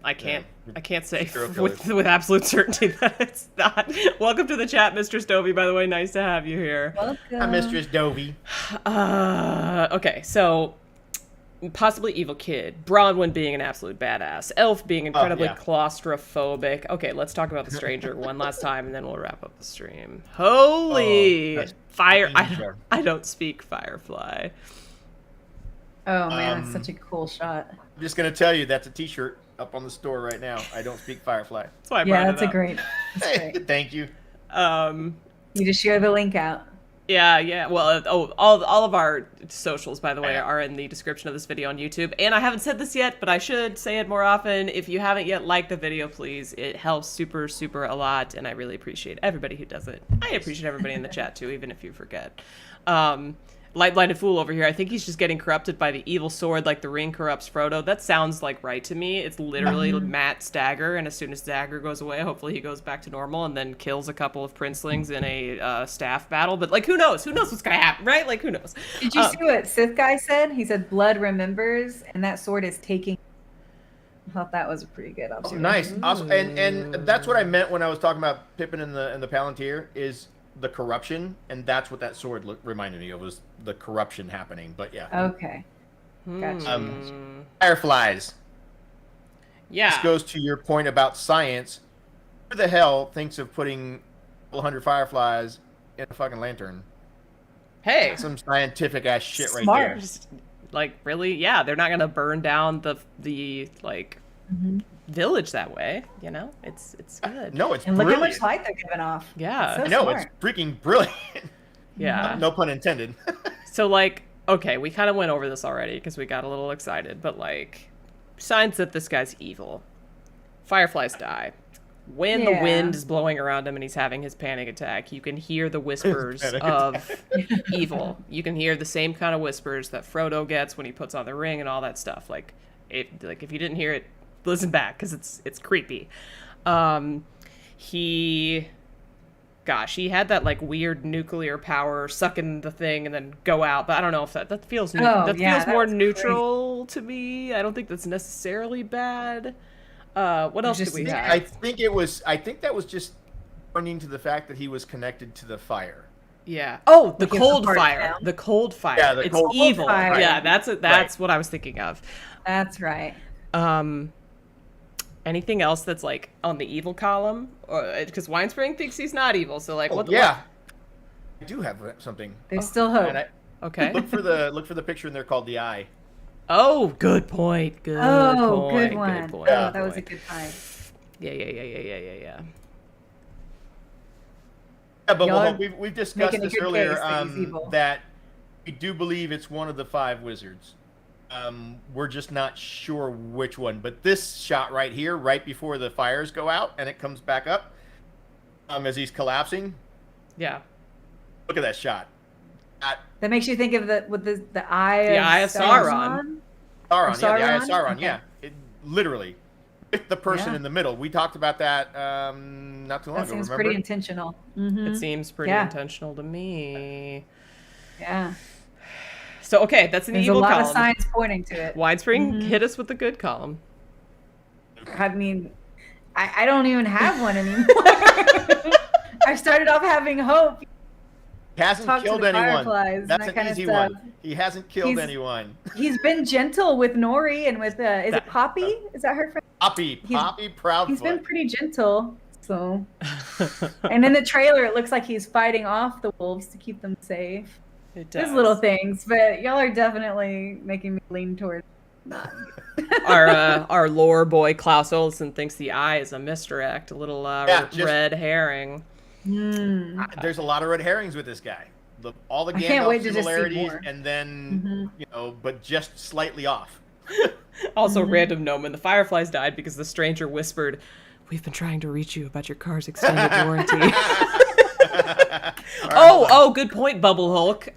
I can't. I can't say with absolute certainty that it's not. Welcome to the chat, Mistress Dovey. By the way, nice to have you here. Welcome. Hi, Mistress Dovey. Okay, so possibly evil kid, Bronwyn being an absolute badass, elf being incredibly claustrophobic. Okay, let's talk about the stranger one last time, and then we'll wrap up the stream. Holy fire! I don't speak Firefly. Oh man, that's such a cool shot. I'm just gonna tell you that's a T-shirt up on the store right now. I don't speak Firefly. That's why I brought it up. That's great. Thank you. You just share the link out. Yeah. Well, all of our socials, by the way, are in the description of this video on YouTube. And I haven't said this yet, but I should say it more often. If you haven't yet liked the video, please. It helps super, super a lot, and I really appreciate everybody who does it. I appreciate everybody in the chat, too, even if you forget. Light-blinded fool over here. I think he's just getting corrupted by the evil sword like the ring corrupts Frodo. That sounds like right to me. It's literally Matt's dagger, and as soon as dagger goes away, hopefully he goes back to normal and then kills a couple of princelings in a staff battle. But, like, who knows? Who knows what's gonna happen, right? Like, who knows? Did you see what Sith guy said? He said, blood remembers, and that sword is taking... I thought that was a pretty good observation. Nice. Also, and that's what I meant when I was talking about Pippin and the Palantir, is the corruption, and that's what that sword reminded me of, was the corruption happening. But yeah. Okay. Gotcha. Fireflies. Yeah. This goes to your point about science. Who the hell thinks of putting 100 fireflies in a fucking lantern? Hey. That's some scientific ass shit right Smart. there. Just, like, really? Yeah, they're not gonna burn down the village that way, you know? It's good. No, it's And brilliant. look how much light they're giving off. Yeah. So I know, smart. it's freaking brilliant. Yeah. No pun intended. So, like, okay, we kind of went over this already because we got a little excited, but, like, signs that this guy's evil. Fireflies die. When the wind is blowing around him and he's having his panic attack, you can hear the whispers of evil. You can hear the same kind of whispers that Frodo gets when he puts on the ring and all that stuff. Like if you didn't hear it, listen back because it's creepy. He had that like weird nuclear power suck in the thing and then go out, but I don't know if that feels feels more neutral to me. I don't think that's necessarily bad. What else did we have? I think that was just pointing to the fact that he was connected to the fire. Yeah. Oh, the cold fire. The cold fire. Yeah, it's evil. Fire. Yeah, that's what I was thinking of. That's right. Anything else that's like on the evil column? Because Winespring thinks he's not evil. So like, what? I do have something. There's still hope. Okay. Look for the picture in there called the eye. Oh, good point. Good one. Good point. Oh, that was a good find. Yeah. Yeah, but we've discussed this earlier, that we do believe it's one of the 5 wizards. We're just not sure which one. But this shot right here, right before the fires go out and it comes back up, as he's collapsing. Yeah. Look at that shot. That makes you think of the eye of... The eye of Sauron. Sauron, yeah, the eye of Sauron? Sauron, Okay. yeah. Literally. With the person in the middle. We talked about that not too long ago, seems remember? pretty intentional. Mm-hmm. It seems pretty intentional to me. Yeah. So, okay, that's an There's evil column. There's a lot of signs pointing to it. Widespring, hit us with the good column. I mean, I don't even have one anymore. I started off having hope. He hasn't killed anyone. That's an easy one. He hasn't killed anyone. He's been gentle with Nori and with is it Poppy? Is that her friend? Poppy Proudfoot. He's been pretty gentle. So, and in the trailer, it looks like he's fighting off the wolves to keep them safe. It does. There's little things, but y'all are definitely making me lean towards not. Our lore boy Klaus Olsen thinks the eye is a misdirect, a little red herring. There's a lot of red herrings with this guy. All the can't wait Gandalf to just see similarities, more. and then but just slightly off. Also, random Noman. The fireflies died because the stranger whispered, "We've been trying to reach you about your car's extended warranty." Oh, good point, Bubble Hulk.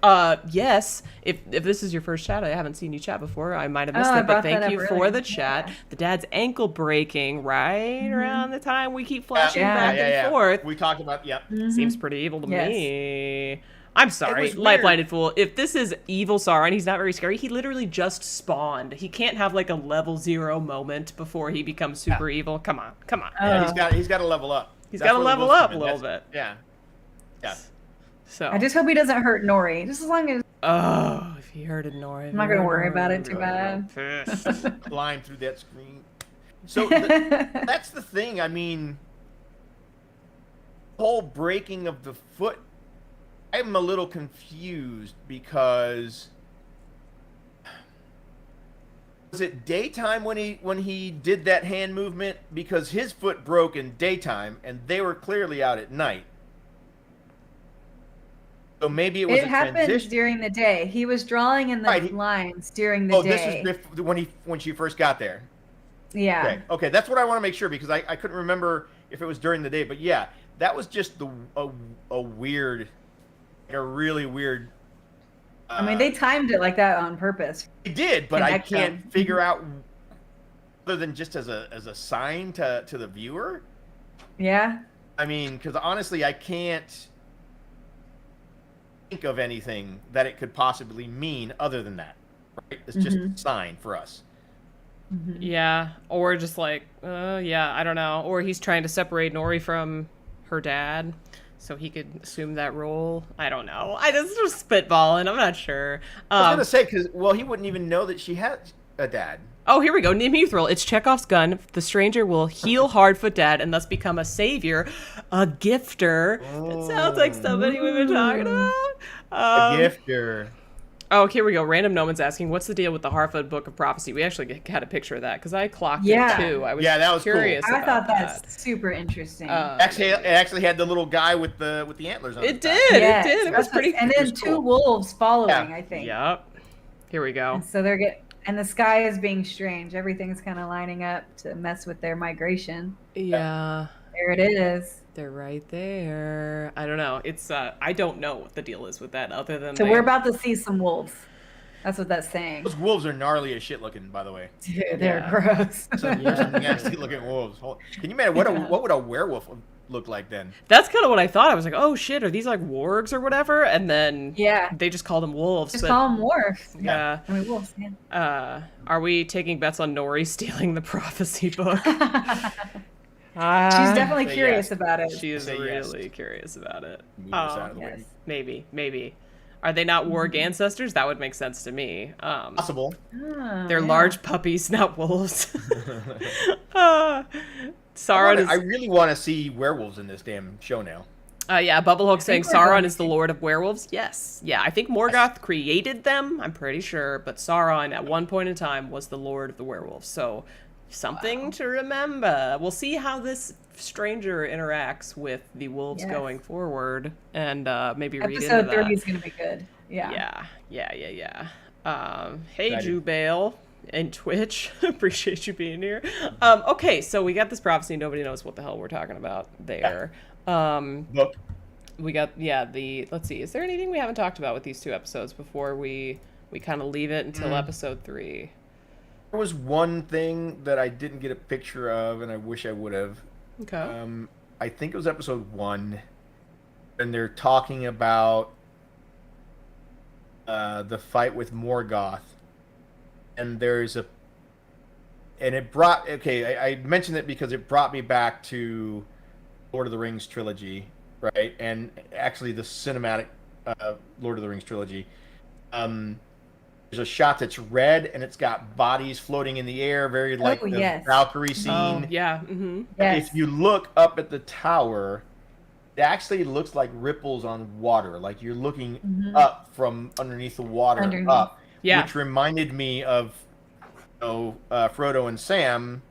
Yes, if this is your first chat, I haven't seen you chat before. I might have missed it, but thank you for the chat. Yeah. The dad's ankle breaking right around the time we keep flashing back and forth. We talked about, Seems pretty evil to me. I'm sorry, light-blinded fool. If this is evil Sauron, he's not very scary. He literally just spawned. He can't have like a level 0 moment before he becomes super evil. Come on. Yeah, he's got to level up. He's got to level up a little bit. Yeah. So I just hope he doesn't hurt Nori. Just as long as. Oh, if he hurted Nori. I'm not gonna worry about it too bad. Flying through that screen. So that's the thing. I mean, the whole breaking of the foot. I'm a little confused because was it daytime when he did that hand movement? Because his foot broke in daytime and they were clearly out at night. So maybe it was It happens during the day. He was drawing in the lines during the day. This is when she first got there. Yeah. Okay. That's what I want to make sure, because I couldn't remember if it was during the day. But yeah, that was just a weird, a really weird. I mean, they timed it like that on purpose. They did, but I can't figure out, other than just as a sign to the viewer. Yeah. I mean, because honestly, I can't think of anything that it could possibly mean other than that. Right? It's just a sign for us. Yeah, or just like, I don't know. Or he's trying to separate Nori from her dad so he could assume that role. I don't know. I just spitballing. I'm not sure. I was going to say, because, he wouldn't even know that she had a dad. Oh, here we go. Mithril. It's Chekhov's gun. The stranger will heal Hardfoot Dad and thus become a savior, a gifter. It sounds like somebody we've been talking about. A gifter. Oh, here we go. Random Noman's asking, what's the deal with the Harfoot Book of Prophecy? We actually had a picture of that because I clocked it too. I was that was curious. Cool. I thought that's super interesting. It actually had the little guy with the antlers on it. Yes, it did. It was pretty. And then two wolves following. I think. Yep. Here we go. And so and the sky is being strange. Everything's kind of lining up to mess with their migration. Yeah. There it is. They're right there. I don't know. It's I don't know what the deal is with that other than we're about to see some wolves. That's what that's saying. Those wolves are gnarly as shit looking, by the way. Dude, they're gross. Some nasty looking wolves. Can you imagine what would a werewolf look like then? That's kind of what I thought. I was like, oh shit, are these like wargs or whatever? And then they just call them wolves. Just call them dwarves. Yeah. I mean, wolves. Yeah. Are we taking bets on Nori stealing the prophecy book? She's definitely curious about it. She is really curious about it. Maybe. Are they not warg ancestors? That would make sense to me. Possible. They're large puppies, not wolves. Sauron I really want to see werewolves in this damn show now. Bubblehawk saying Sauron is the Lord of Werewolves. Yes. Yeah, I think Morgoth created them, I'm pretty sure, but Sauron at one point in time was the Lord of the Werewolves. So something to remember. We'll see how this stranger interacts with the wolves going forward, and maybe read into that. Episode 3 is going to be good. Yeah. Hey, Jubale and Twitch. Appreciate you being here. Okay, so we got this prophecy. Nobody knows what the hell we're talking about there. Book. We got, let's see. Is there anything we haven't talked about with these two episodes before we kind of leave it until episode 3? There was one thing that I didn't get a picture of, and I wish I would have. Okay. I think it was episode 1, and they're talking about the fight with Morgoth, and I mentioned it because it brought me back to Lord of the Rings trilogy, right? And actually the cinematic Lord of the Rings trilogy. There's a shot that's red, and it's got bodies floating in the air, very like the Valkyrie scene. Oh, yeah. Mm-hmm. Yes. If you look up at the tower, it actually looks like ripples on water, like you're looking up from underneath the water up, which reminded me of Frodo and Sam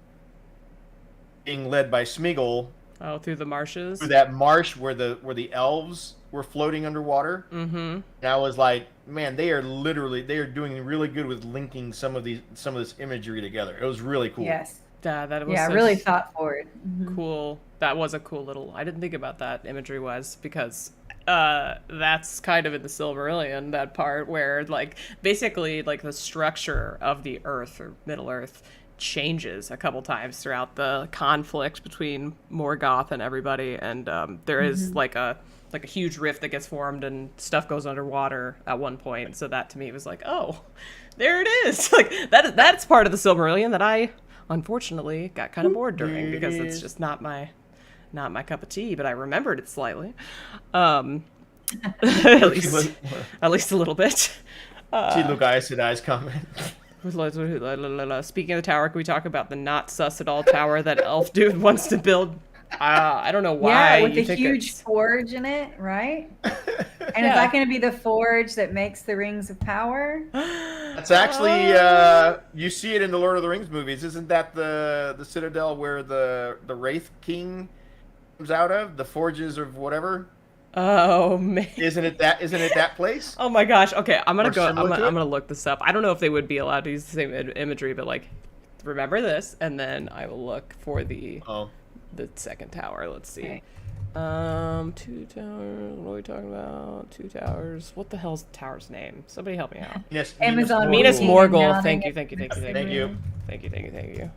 being led by Smeagol. Oh, through the marshes? Through that marsh where the elves were floating underwater. Mm-hmm. And I was like, man, they are doing really good with linking some of this imagery together. It was really cool. Yes. That was really thought forward. Cool. That was a cool little. I didn't think about that imagery wise because that's kind of in the Silmarillion, that part where like basically like the structure of the Earth or Middle Earth changes a couple times throughout the conflict between Morgoth and everybody, and there is like a huge rift that gets formed and stuff goes underwater at one point. So that to me was like, oh, there it is. Like that's part of the Silmarillion that I unfortunately got kind of bored during because it's just not my cup of tea, but I remembered it slightly. At least a little bit. See Luke Aes comment. Speaking of the tower, can we talk about the not sus at all tower that Elf Dude wants to build? I don't know why. Yeah, with the huge forge in it, right? And is that going to be the forge that makes the Rings of Power? That's actually you see it in the Lord of the Rings movies. Isn't that the citadel where the Wraith King comes out of? The forges of whatever. Oh man. Isn't it that place? Oh my gosh. Okay, I'm gonna Or go. I'm similar to it? gonna look this up. I don't know if they would be allowed to use the same imagery, but like, remember this, and then I will look for the second tower. Let's see. Okay. 2 towers. What are we talking about? 2 towers. What the hell's the tower's name? Somebody help me out. Yes, Amazon Minas Morgul. Morgul. Now Thank they you. Thank you. Thank you. Thank you. Thank you. Thank you. Thank you.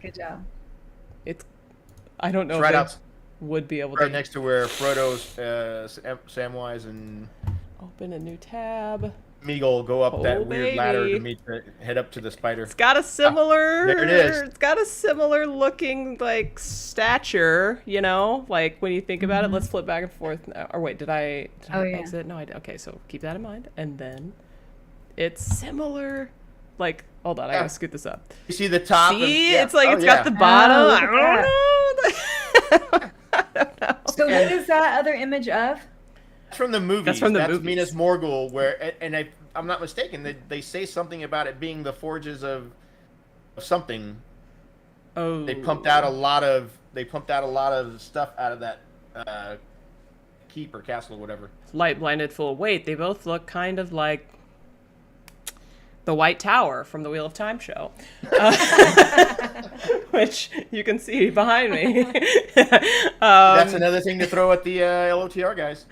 Good job. It's. I don't know. It's if right they out, would be able right to next to where Frodo's, Samwise, and open a new tab. Meagle go up that weird ladder to baby. head up to the spider. It's got a similar. there it is. It's got a similar looking like stature. You know, like when you think about it. Let's flip back and forth. Or wait, did I exit? No, I did. Okay, so keep that in mind. And then it's similar. Like, hold on, I gotta scoot this up. You see the top? See, it's like it's got the bottom. I don't know. I don't know. So what is that other image of? That's from the movies. That's from the That's movies. Minas Morgul, where, and I'm not mistaken, they say something about it being the forges of something. Oh. They pumped out a lot of stuff out of that keep or castle or whatever. Light blinded full. Wait, they both look kind of like the White Tower from the Wheel of Time show, which you can see behind me. That's another thing to throw at the LOTR guys.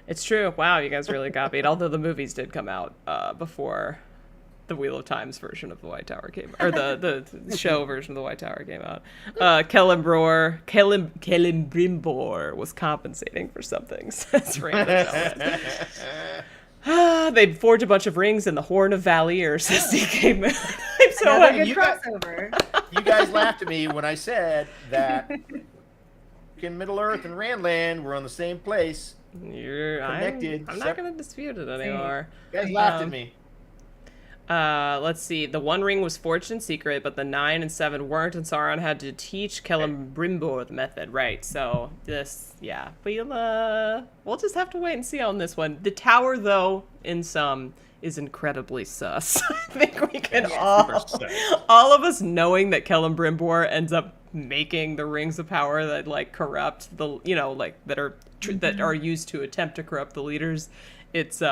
It's true. Wow, you guys really copied. Although the movies did come out before the Wheel of Time's version of the White Tower came, or the show version of the White Tower came out. Celebrimbor was compensating for something. That's random. They'd forge a bunch of rings in the Horn of Valir, says DK Moon. I'm so Another happy. good crossover. You guys laughed at me when I said that in Middle Earth and Randland were on the same place. Connected. I'm not going to dispute it anymore. You guys laughed at me. Let's see. The One Ring was forged in secret, but the 9 and 7 weren't, and Sauron had to teach Celebrimbor the method. Right. So this, yeah, we'll just have to wait and see on this one. The tower, though, in some is incredibly sus. I think we can all of us knowing that Celebrimbor ends up making the rings of power that like corrupt the, like that are used to attempt to corrupt the leaders. It's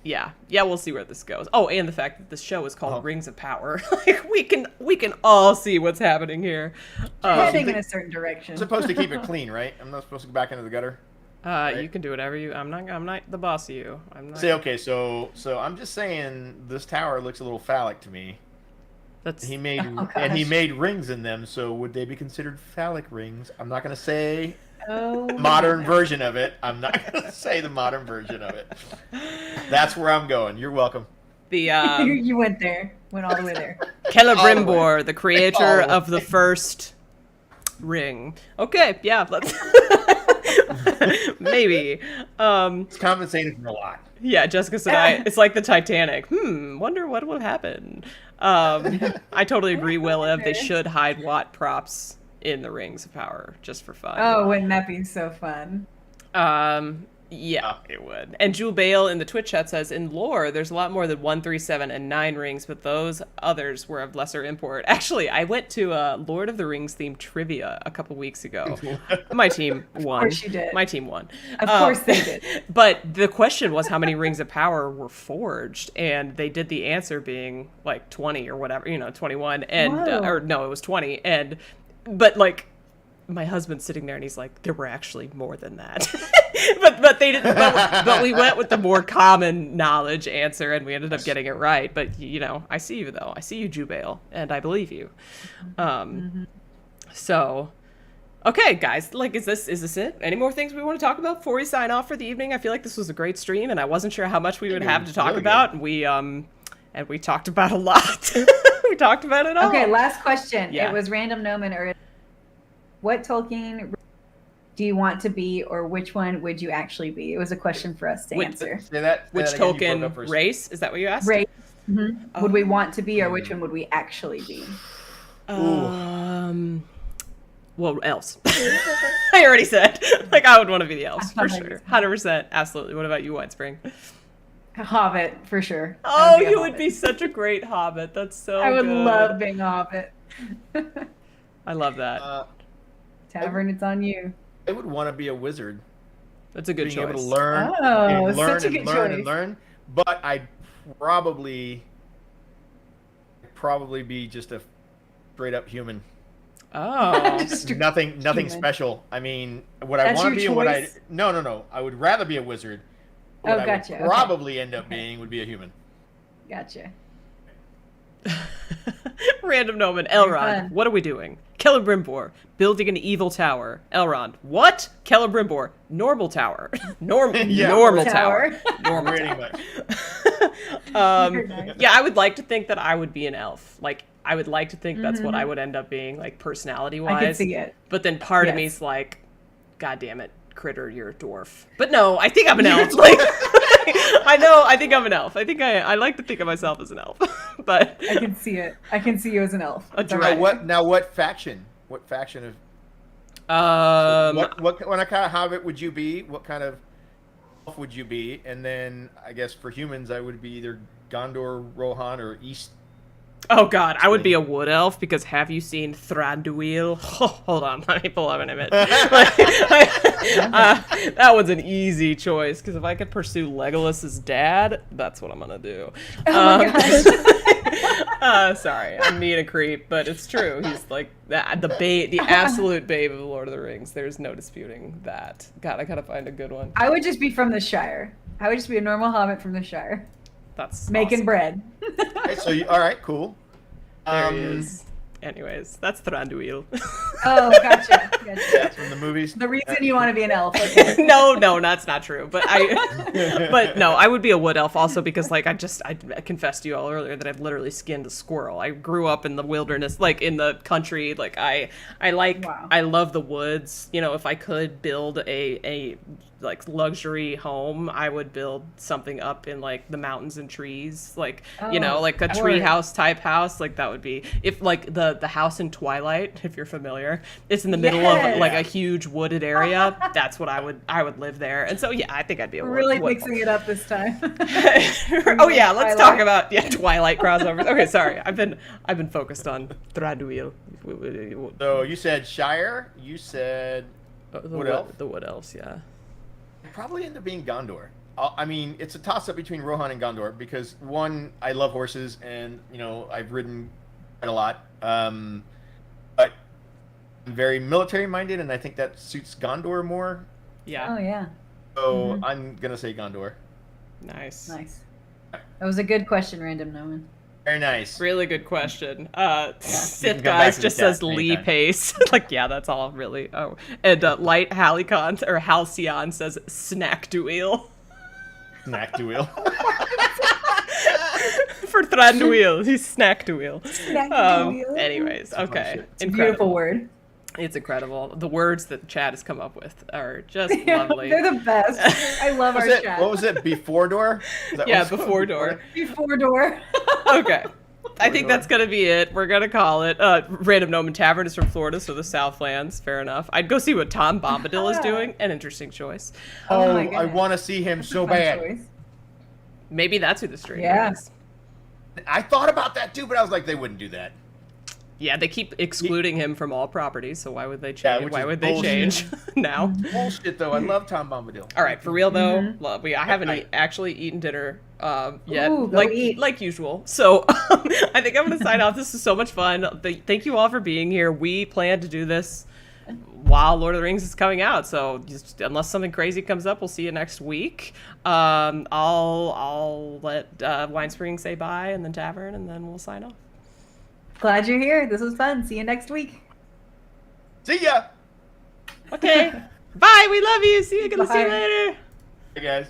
yeah, we'll see where this goes. Oh, and the fact that this show is called Rings of Power. Like we can all see what's happening here. Heading in a certain direction. I'm supposed to keep it clean, right? I'm not supposed to go back into the gutter. Right? You can do whatever you. I'm not the boss of you. I'm not. Say okay, so I'm just saying this tower looks a little phallic to me. He made rings in them, so would they be considered phallic rings? I'm not gonna say modern version of it. I'm not gonna say the modern version of it. That's where I'm going. You're welcome. The you went all the way there. Celebrimbor, the creator of the first ring. Okay, yeah, let's maybe. It's compensated for a lot. Yeah, Jessica said it's like the Titanic. Wonder what will happen. I totally agree, Willa. They should hide Watt props in the Rings of Power just for fun. Oh, wouldn't that be so fun? Yeah, it would. And Jewel Bale in the Twitch chat says, in lore, there's a lot more than 1, 3, 7, and 9 rings, but those others were of lesser import. Actually, I went to Lord of the Rings themed trivia a couple weeks ago. My team won. Of course you did. My team won. Of course they did. But the question was how many rings of power were forged, and they did the answer being like 20 or whatever, 21, and or no, it was 20, but like my husband's sitting there and he's like, there were actually more than that. but they didn't. But we went with the more common knowledge answer, and we ended up getting it right. But I see you though. I see you, Jubale, and I believe you. So, okay, guys. Like, is this it? Any more things we want to talk about before we sign off for the evening? I feel like this was a great stream, and I wasn't sure how much we would have to talk about. And we talked about a lot. We talked about it all. Okay, last question. Yeah. It was random nomen or what Tolkien do you want to be, or which one would you actually be? It was a question for us to answer. Which Tolkien race? Is that what you asked? Race. Mm-hmm. Would we want to be, or which one would we actually be? Well, elves. I already said. Like, I would want to be the elves, for sure. 100%. Absolutely. What about you, Winespring? Hobbit, for sure. Oh, you would be such a great hobbit. That's so I would good. love being a hobbit. I love that. Tavern, it's on you. I would want to be a wizard. That's a good being choice. able to learn and learn and learn and learn. But I'd probably be just a straight up human. Oh, nothing special. I mean, what I want to be and what I no. I would rather be a wizard. What I would probably end up being would be a human. Gotcha. Random gnome. Elrond, what are we doing? Celebrimbor, building an evil tower. Elrond, what? Celebrimbor, normal tower. Normal tower. Normal tower. Yeah, I would like to think that I would be an elf. Like, I would like to think that's what I would end up being, like, personality-wise. I can see it. But then part of me's like, God damn it, Kritter, you're a dwarf. But no, I think I'm an elf. Like, I think I'm an elf. I think I like to think of myself as an elf. But I can see it. I can see you as an elf. What faction? What faction of what kind of hobbit would you be? What kind of elf would you be? And then I guess for humans I would be either Gondor, Rohan, or East. Oh God, I would be a wood elf because have you seen Thranduil? Oh, hold on, let me pull up an image. That was an easy choice because if I could pursue Legolas's dad, that's what I'm gonna do. Oh my gosh. Sorry, I'm being a creep, but it's true. He's like the absolute babe of the Lord of the Rings. There's no disputing that. God, I gotta find a good one. I would just be from the Shire. I would just be a normal hobbit from the Shire. That's making awesome. bread. Okay, so all right, cool. There he is. Anyways, that's Thranduil. Oh, gotcha. Yeah, from the movies. The reason you want to be an elf. Okay. No, that's not true. But I would be a wood elf also because like I confessed to you all earlier that I've literally skinned a squirrel. I grew up in the wilderness, like in the country. Like I love the woods. You know, if I could build a like luxury home, I would build something up in like the mountains and trees, like like a tree house type house. Like that would be if like the house in Twilight, if you're familiar, it's in the middle of like a huge wooded area. That's what I would live there. And so yeah, I think I'd be a really mixing it up this time. Oh yeah, let's talk about Twilight crossovers. Okay, sorry, I've been focused on Thranduil. So you said Shire. You said Wood Elf. The Wood Elves, yeah. Probably end up being Gondor. I mean, it's a toss-up between Rohan and Gondor because one, I love horses, and I've ridden quite a lot. But I'm very military-minded, and I think that suits Gondor more. Yeah. Oh yeah. So I'm gonna say Gondor. Nice. That was a good question, Random Noman. Very nice. Really good question. Sith Guys just says Lee Pace. Like, yeah, that's all really. Oh, and Light Halcyon or Halcyon says Snack Duel. Snack Duel. For Thranduil, he's Snack Duel. Duel. Anyways, okay. It's a beautiful word. It's incredible. The words that the chat has come up with are just lovely. They're the best. I love our chat. What was it? Before door? Yeah, before door. Before door. Okay. I think that's going to be it. We're going to call it. Random Gnome Tavern is from Florida, so the Southlands. Fair enough. I'd go see what Tom Bombadil is doing. An interesting choice. Oh I want to see him so bad. Choice. Maybe that's who the stranger is. I thought about that too, but I was like, they wouldn't do that. Yeah, they keep excluding him from all properties, so why would they change? Yeah, why would they change now? Bullshit, though. I love Tom Bombadil. All right, for real though, I haven't actually eaten dinner yet, Ooh, like usual. So I think I'm gonna sign off. This is so much fun. Thank you all for being here. We plan to do this while Lord of the Rings is coming out, so just, unless something crazy comes up, we'll see you next week. I'll let Winespring say bye, and then Tavern, and then we'll sign off. Glad you're here. This was fun. See you next week. See ya. Okay. Bye. We love you. See you. Gonna see you later. Hey guys.